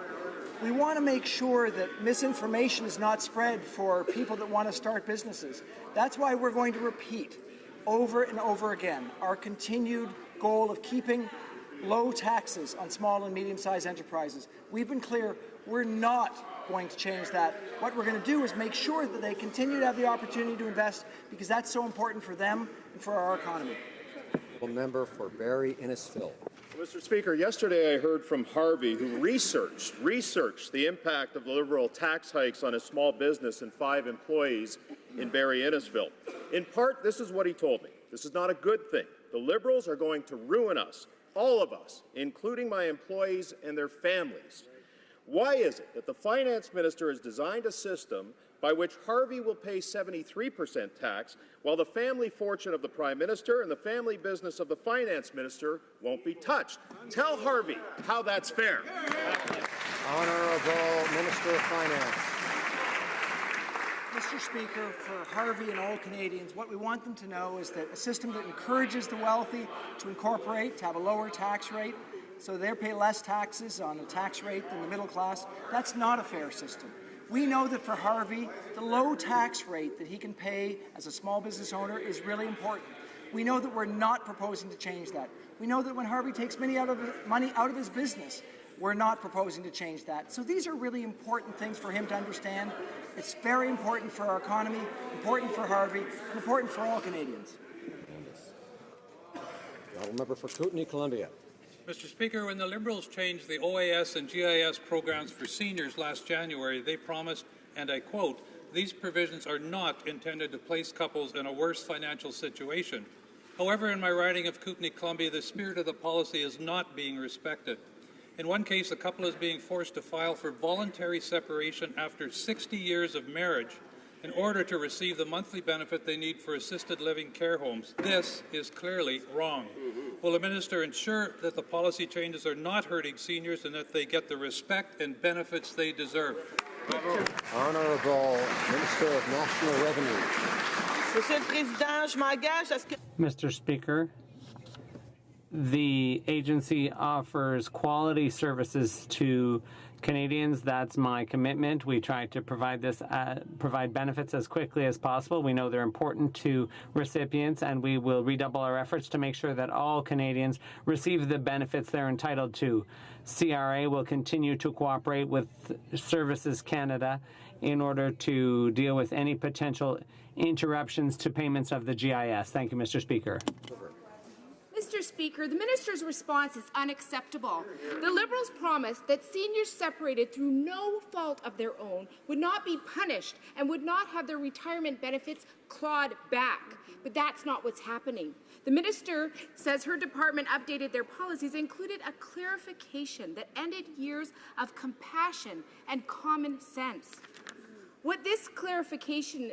We want to make sure that misinformation is not spread for people that want to start businesses. That's why we're going to repeat over and over again our continued goal of keeping low taxes on small and medium-sized enterprises. We've been clear, we're not going to change that. What we're going to do is make sure that they continue to have the opportunity to invest because that's so important for them and for our economy. Member for Barrie Innisfil. Mr. Speaker, yesterday I heard from Harvey, who researched the impact of the Liberal tax hikes on a small business and 5 employees in Barrie Innisfil. In part, this is what he told me. This is not a good thing. The Liberals are going to ruin us, all of us, including my employees and their families. Why is it that the finance minister has designed a system by which Harvey will pay 73% tax, while the family fortune of the Prime Minister and the family business of the finance minister won't be touched? Tell Harvey how that's fair. Honourable Minister of Finance. Mr. Speaker, for Harvey and all Canadians, what we want them to know is that a system that encourages the wealthy to incorporate, to have a lower tax rate, so they pay less taxes on a tax rate than the middle class, that's not a fair system. We know that for Harvey, the low tax rate that he can pay as a small business owner is really important. We know that we're not proposing to change that. We know that when Harvey takes money out of his business, we're not proposing to change that. So these are really important things for him to understand. It's very important for our economy, important for Harvey, and important for all Canadians. Honourable Member for Kootenay, Columbia. Mr. Speaker, when the Liberals changed the OAS and GIS programs for seniors last January, they promised, and I quote, "These provisions are not intended to place couples in a worse financial situation." However, in my riding of Kootenay, Columbia, the spirit of the policy is not being respected. In one case, a couple is being forced to file for voluntary separation after 60 years of marriage in order to receive the monthly benefit they need for assisted living care homes. This is clearly wrong. Will the minister ensure that the policy changes are not hurting seniors and that they get the respect and benefits they deserve? Honourable Minister of National Revenue. Mr. Speaker, the agency offers quality services to Canadians. That's my commitment. We try to provide benefits as quickly as possible. We know they're important to recipients, and we will redouble our efforts to make sure that all Canadians receive the benefits they're entitled to. CRA will continue to cooperate with Services Canada in order to deal with any potential interruptions to payments of the GIS. Thank you, Mr. Speaker. Mr. Speaker, the minister's response is unacceptable. The Liberals promised that seniors separated through no fault of their own would not be punished and would not have their retirement benefits clawed back. But that's not what's happening. The minister says her department updated their policies, included a clarification that ended years of compassion and common sense. What this clarification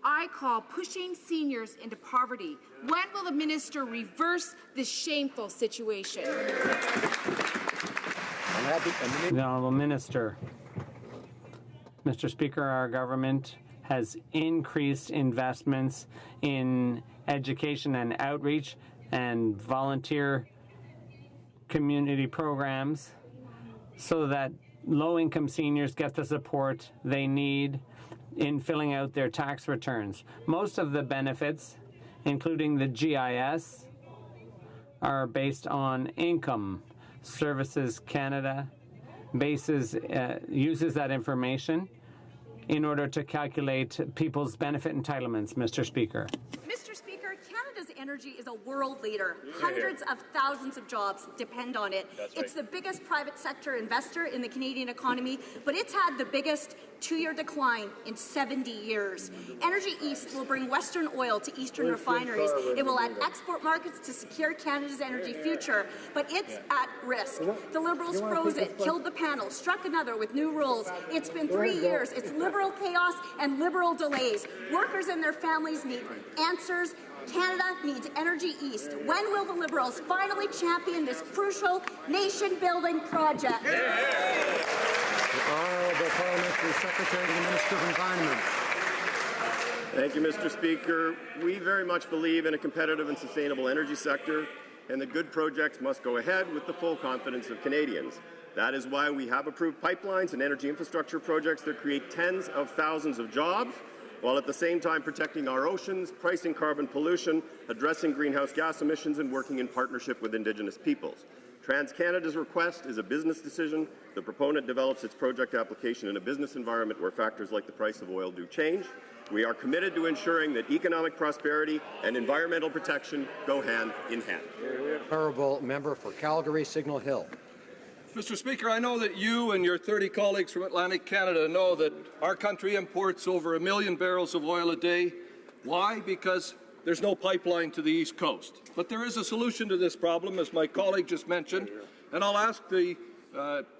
I call pushing seniors into poverty. When will the minister reverse this shameful situation? The Honourable Minister. Mr. Speaker, our government has increased investments in education and outreach and volunteer community programs so that low-income seniors get the support they need in filling out their tax returns. Most of the benefits, including the GIS, are based on income. Services Canada uses that information in order to calculate people's benefit entitlements, Mr. Speaker. Mr. Speaker, Canada's energy is a world leader. Hundreds of thousands of jobs depend on it. It's the biggest private sector investor in the Canadian economy, but it's had the biggest 2-year decline in 70 years. Energy East will bring Western oil to Eastern refineries. It will add export markets to secure Canada's energy future, but it's at risk. The Liberals froze it, killed the panel, struck another with new rules. It's been 3 years. It's Liberal chaos and Liberal delays. Workers and their families need answers. Canada needs Energy East. When will the Liberals finally champion this crucial nation-building project? The Honourable Parliamentary Secretary to the Minister of Environment. Thank you, Mr. Speaker. We very much believe in a competitive and sustainable energy sector, and that good projects must go ahead with the full confidence of Canadians. That is why we have approved pipelines and energy infrastructure projects that create tens of thousands of jobs, while at the same time protecting our oceans, pricing carbon pollution, addressing greenhouse gas emissions, and working in partnership with Indigenous peoples. TransCanada's request is a business decision. The proponent develops its project application in a business environment where factors like the price of oil do change. We are committed to ensuring that economic prosperity and environmental protection go hand in hand. Honourable Member for Calgary Signal Hill. Mr. Speaker, I know that you and your 30 colleagues from Atlantic Canada know that our country imports over 1 million barrels of oil a day. Why? Because there's no pipeline to the East Coast. But there is a solution to this problem, as my colleague just mentioned, and I'll ask the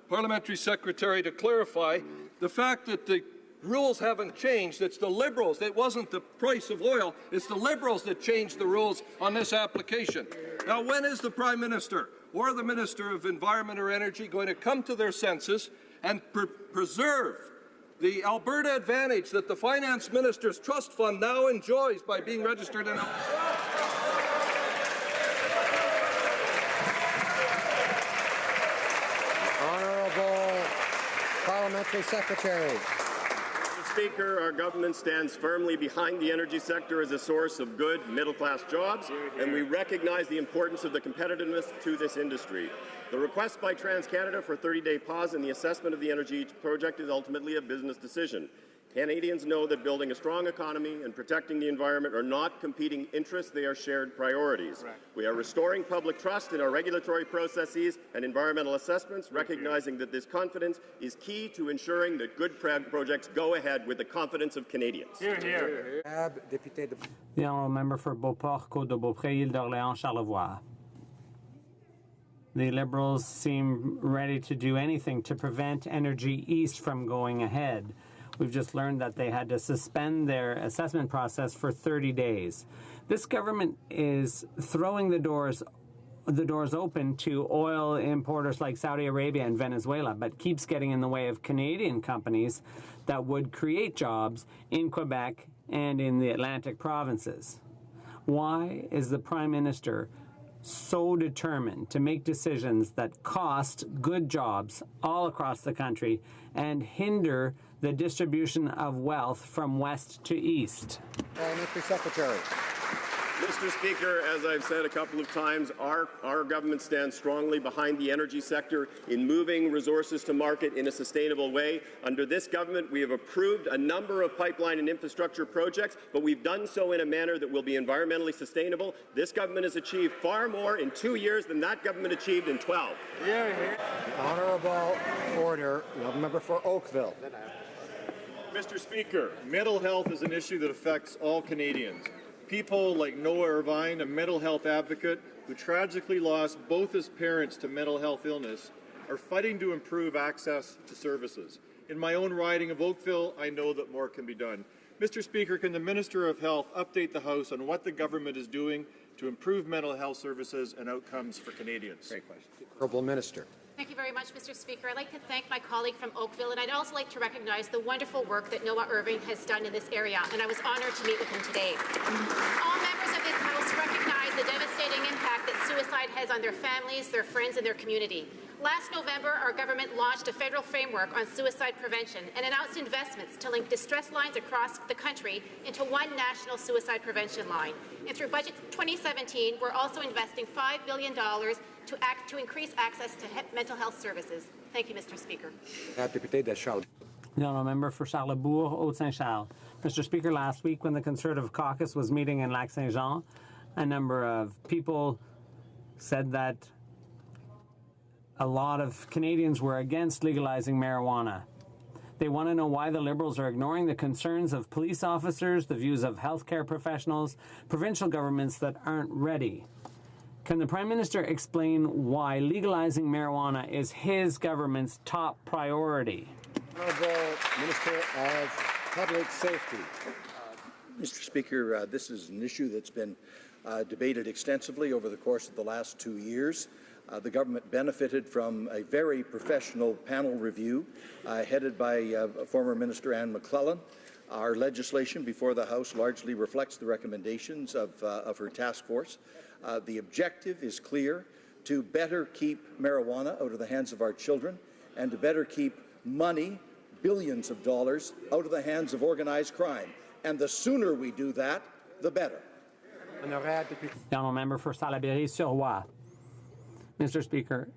Parliamentary Secretary to clarify the fact that the rules haven't changed. It's the Liberals. It wasn't the price of oil. It's the Liberals that changed the rules on this application. Now, when is the Prime Minister or the Minister of Environment or Energy going to come to their senses and preserve the Alberta advantage that the Finance Minister's Trust Fund now enjoys by being registered in Alberta? Honourable Parliamentary Secretary. Mr. Speaker, our government stands firmly behind the energy sector as a source of good middle-class jobs, and we recognize the importance of the competitiveness to this industry. The request by TransCanada for a 30-day pause in the assessment of the Energy project is ultimately a business decision. Canadians know that building a strong economy and protecting the environment are not competing interests, they are shared priorities. We are restoring public trust in our regulatory processes and environmental assessments, recognizing that this confidence is key to ensuring that good projects go ahead with the confidence of Canadians. Hear, hear. The Honourable Member for Beauport, Côte-de-Beaupré, Île d'Orléans, Charlevoix. The Liberals seem ready to do anything to prevent Energy East from going ahead. We've just learned that they had to suspend their assessment process for 30 days. This government is throwing the doors open to oil importers like Saudi Arabia and Venezuela, but keeps getting in the way of Canadian companies that would create jobs in Quebec and in the Atlantic provinces. Why is the Prime Minister so determined to make decisions that cost good jobs all across the country and hinder the distribution of wealth from west to east? Parliamentary Secretary. Mr. Speaker, as I've said a couple of times, our government stands strongly behind the energy sector in moving resources to market in a sustainable way. Under this government, we have approved a number of pipeline and infrastructure projects, but we've done so in a manner that will be environmentally sustainable. This government has achieved far more in 2 years than that government achieved in 12. The Honourable Order, the Member for Oakville. Mr. Speaker, mental health is an issue that affects all Canadians. People like Noah Irvine, a mental health advocate who tragically lost both his parents to mental health illness, are fighting to improve access to services. In my own riding of Oakville, I know that more can be done. Mr. Speaker, can the Minister of Health update the House on what the government is doing to improve mental health services and outcomes for Canadians? Great question. Honourable Minister. Thank you very much, Mr. Speaker. I'd like to thank my colleague from Oakville, and I'd also like to recognize the wonderful work that Noah Irving has done in this area, and I was honoured to meet with him today. All members of this House recognize the devastating impact that suicide has on their families, their friends, and their community. Last November, our government launched a federal framework on suicide prevention and announced investments to link distress lines across the country into one national suicide prevention line. And through Budget 2017, we're also investing $5 billion to increase access to mental health services. Thank you, Mr. Speaker. The Honourable Member for Charlebourg, Haute-Saint-Charles. Mr. Speaker, last week when the Conservative caucus was meeting in Lac-Saint-Jean, a number of people said that a lot of Canadians were against legalizing marijuana. They want to know why the Liberals are ignoring the concerns of police officers, the views of healthcare professionals, provincial governments that aren't ready. Can the Prime Minister explain why legalizing marijuana is his government's top priority? Honourable Minister of Public Safety. Mr. Speaker, this is an issue that's been debated extensively over the course of the last 2 years. The government benefited from a very professional panel review headed by former Minister Anne McClellan. Our legislation before the House largely reflects the recommendations of her task force. The objective is clear: to better keep marijuana out of the hands of our children and to better keep money, billions of dollars, out of the hands of organized crime. And the sooner we do that, the better. The honourable member for Salaberry-sur-Roi. Mr. Speaker,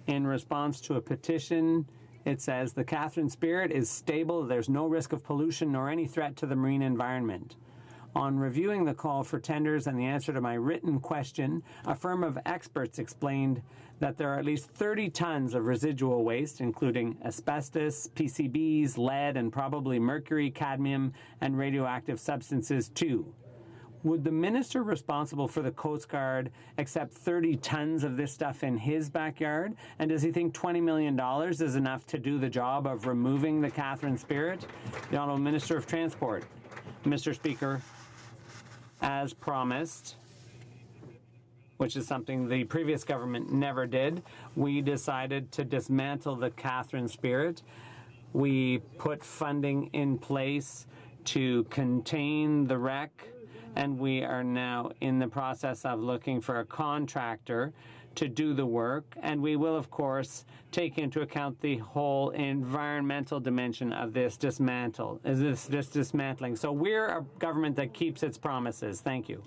in response to a petition, it says the Catherine Spirit is stable, there's no risk of pollution nor any threat to the marine environment. On reviewing the call for tenders and the answer to my written question, a firm of experts explained that there are at least 30 tons of residual waste, including asbestos, PCBs, lead, and probably mercury, cadmium, and radioactive substances too. Would the minister responsible for the Coast Guard accept 30 tons of this stuff in his backyard? And does he think $20 million is enough to do the job of removing the Catherine Spirit? The Honourable Minister of Transport. Mr. Speaker, as promised, which is something the previous government never did, we decided to dismantle the Catherine Spirit. We put funding in place to contain the wreck, and we are now in the process of looking for a contractor to do the work, and we will, of course, take into account the whole environmental dimension of this dismantling. So we're a government that keeps its promises. Thank you.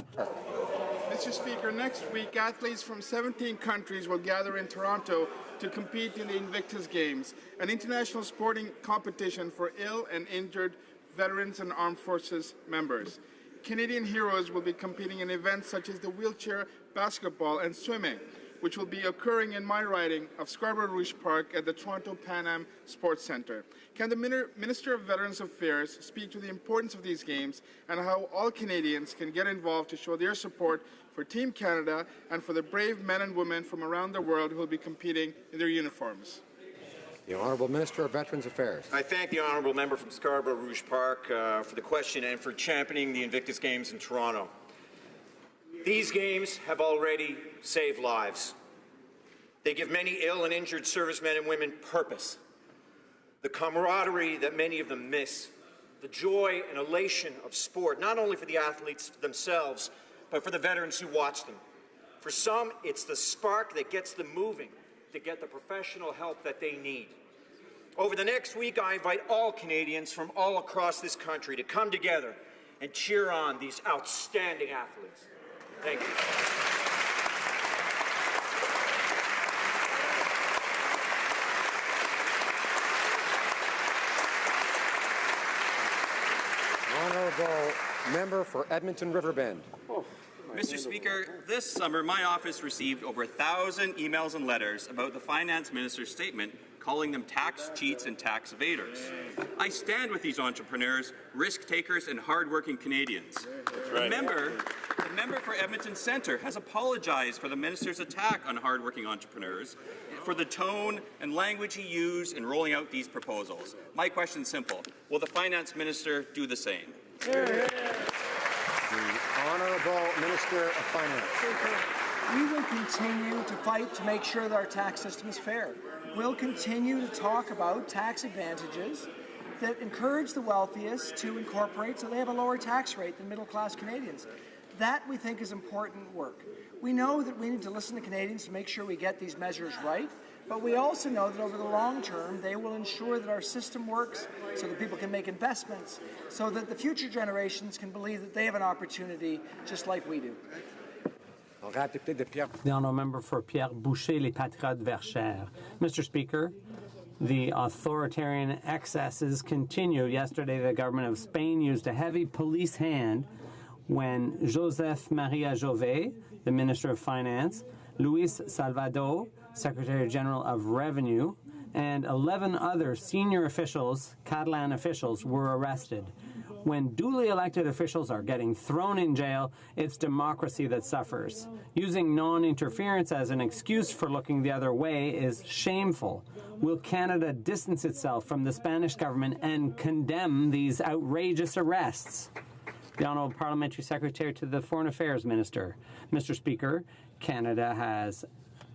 Mr. Speaker, next week, athletes from 17 countries will gather in Toronto to compete in the Invictus Games, an international sporting competition for ill and injured veterans and armed forces members. Canadian heroes will be competing in events such as the wheelchair basketball and swimming, which will be occurring in my riding of Scarborough Rouge Park at the Toronto Pan Am Sports Centre. Can the Minister of Veterans Affairs speak to the importance of these games and how all Canadians can get involved to show their support for Team Canada and for the brave men and women from around the world who will be competing in their uniforms? The Honourable Minister of Veterans Affairs. I thank the Honourable Member from Scarborough Rouge Park for the question and for championing the Invictus Games in Toronto. These games have already saved lives. They give many ill and injured servicemen and women purpose. The camaraderie that many of them miss, the joy and elation of sport, not only for the athletes themselves, but for the veterans who watch them. For some, it's the spark that gets them moving to get the professional help that they need. Over the next week, I invite all Canadians from all across this country to come together and cheer on these outstanding athletes. Thank you. Honourable Member for Edmonton Riverbend. Mr. Speaker, this summer my office received over 1,000 emails and letters about the Finance Minister's statement calling them tax cheats and tax evaders. I stand with these entrepreneurs, risk-takers and hard-working Canadians. Right. The member for Edmonton Centre has apologized for the minister's attack on hard-working entrepreneurs, for the tone and language he used in rolling out these proposals. My question is simple. Will the Finance Minister do the same? The Honourable Minister of Finance. We will continue to fight to make sure that our tax system is fair. We'll continue to talk about tax advantages that encourage the wealthiest to incorporate so they have a lower tax rate than middle-class Canadians. That, we think, is important work. We know that we need to listen to Canadians to make sure we get these measures right, but we also know that over the long term, they will ensure that our system works so that people can make investments, so that the future generations can believe that they have an opportunity just like we do. The honourable member for Pierre Boucher, les Patriotes Verchères. Mr. Speaker, the authoritarian excesses continue. Yesterday, the government of Spain used a heavy police hand when Joseph Maria Jové, the Minister of Finance, Luis Salvador, Secretary General of Revenue, and 11 other senior officials, Catalan officials, were arrested. When duly elected officials are getting thrown in jail, it's democracy that suffers. Using non-interference as an excuse for looking the other way is shameful. Will Canada distance itself from the Spanish government and condemn these outrageous arrests? The Honourable Parliamentary Secretary to the Foreign Affairs Minister. Mr. Speaker, Canada has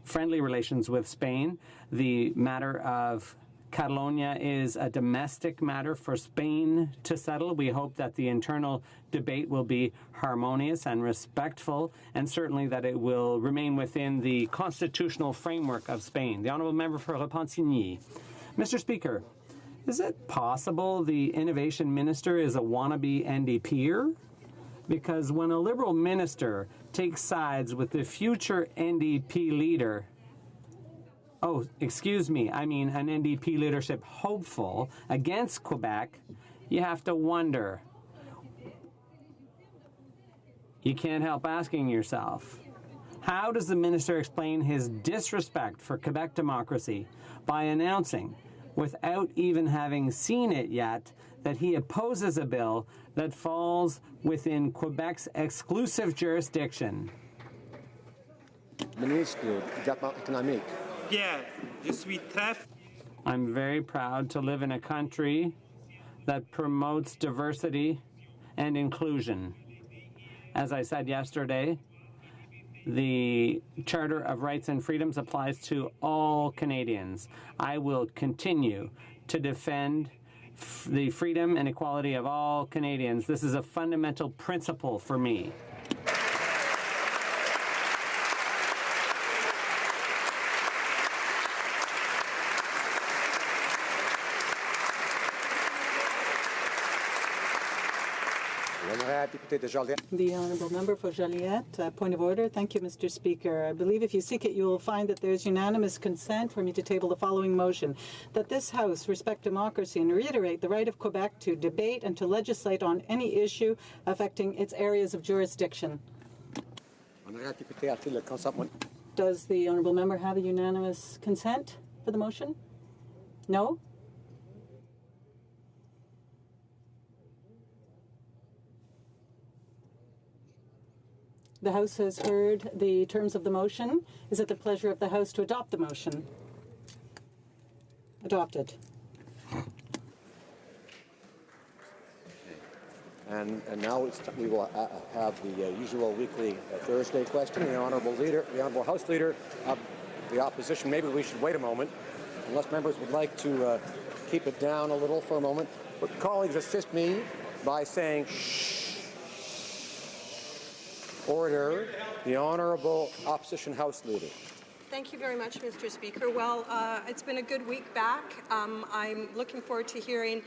friendly relations with Spain. The matter of Catalonia is a domestic matter for Spain to settle. We hope that the internal debate will be harmonious and respectful, and certainly that it will remain within the constitutional framework of Spain. The Honourable Member for Repentigny. Mr. Speaker, is it possible the Innovation Minister is a wannabe NDPer? Because when a Liberal minister takes sides with the future NDP leader, an NDP leadership hopeful against Quebec, you have to wonder. You can't help asking yourself, how does the minister explain his disrespect for Quebec democracy by announcing, without even having seen it yet, that he opposes a bill that falls within Quebec's exclusive jurisdiction? Ministre du Développement économique. I'm very proud to live in a country that promotes diversity and inclusion. As I said yesterday, the Charter of Rights and Freedoms applies to all Canadians. I will continue to defend the freedom and equality of all Canadians. This is a fundamental principle for me. The Honourable Member for Joliette. Point of order. Thank you, Mr. Speaker. I believe if you seek it, you will find that there is unanimous consent for me to table the following motion, that this House respect democracy and reiterate the right of Quebec to debate and to legislate on any issue affecting its areas of jurisdiction. Does the Honourable Member have a unanimous consent for the motion? No? The House has heard the terms of the motion. Is it the pleasure of the House to adopt the motion? Adopted. And now we will have the usual weekly Thursday question. The Honourable House Leader of the Opposition. Maybe we should wait a moment, unless members would like to keep it down a little for a moment. But colleagues, assist me by saying shh. Order. The Honourable Opposition House Leader. Thank you very much, Mr. Speaker. Well, it's been a good week back. I'm looking forward to hearing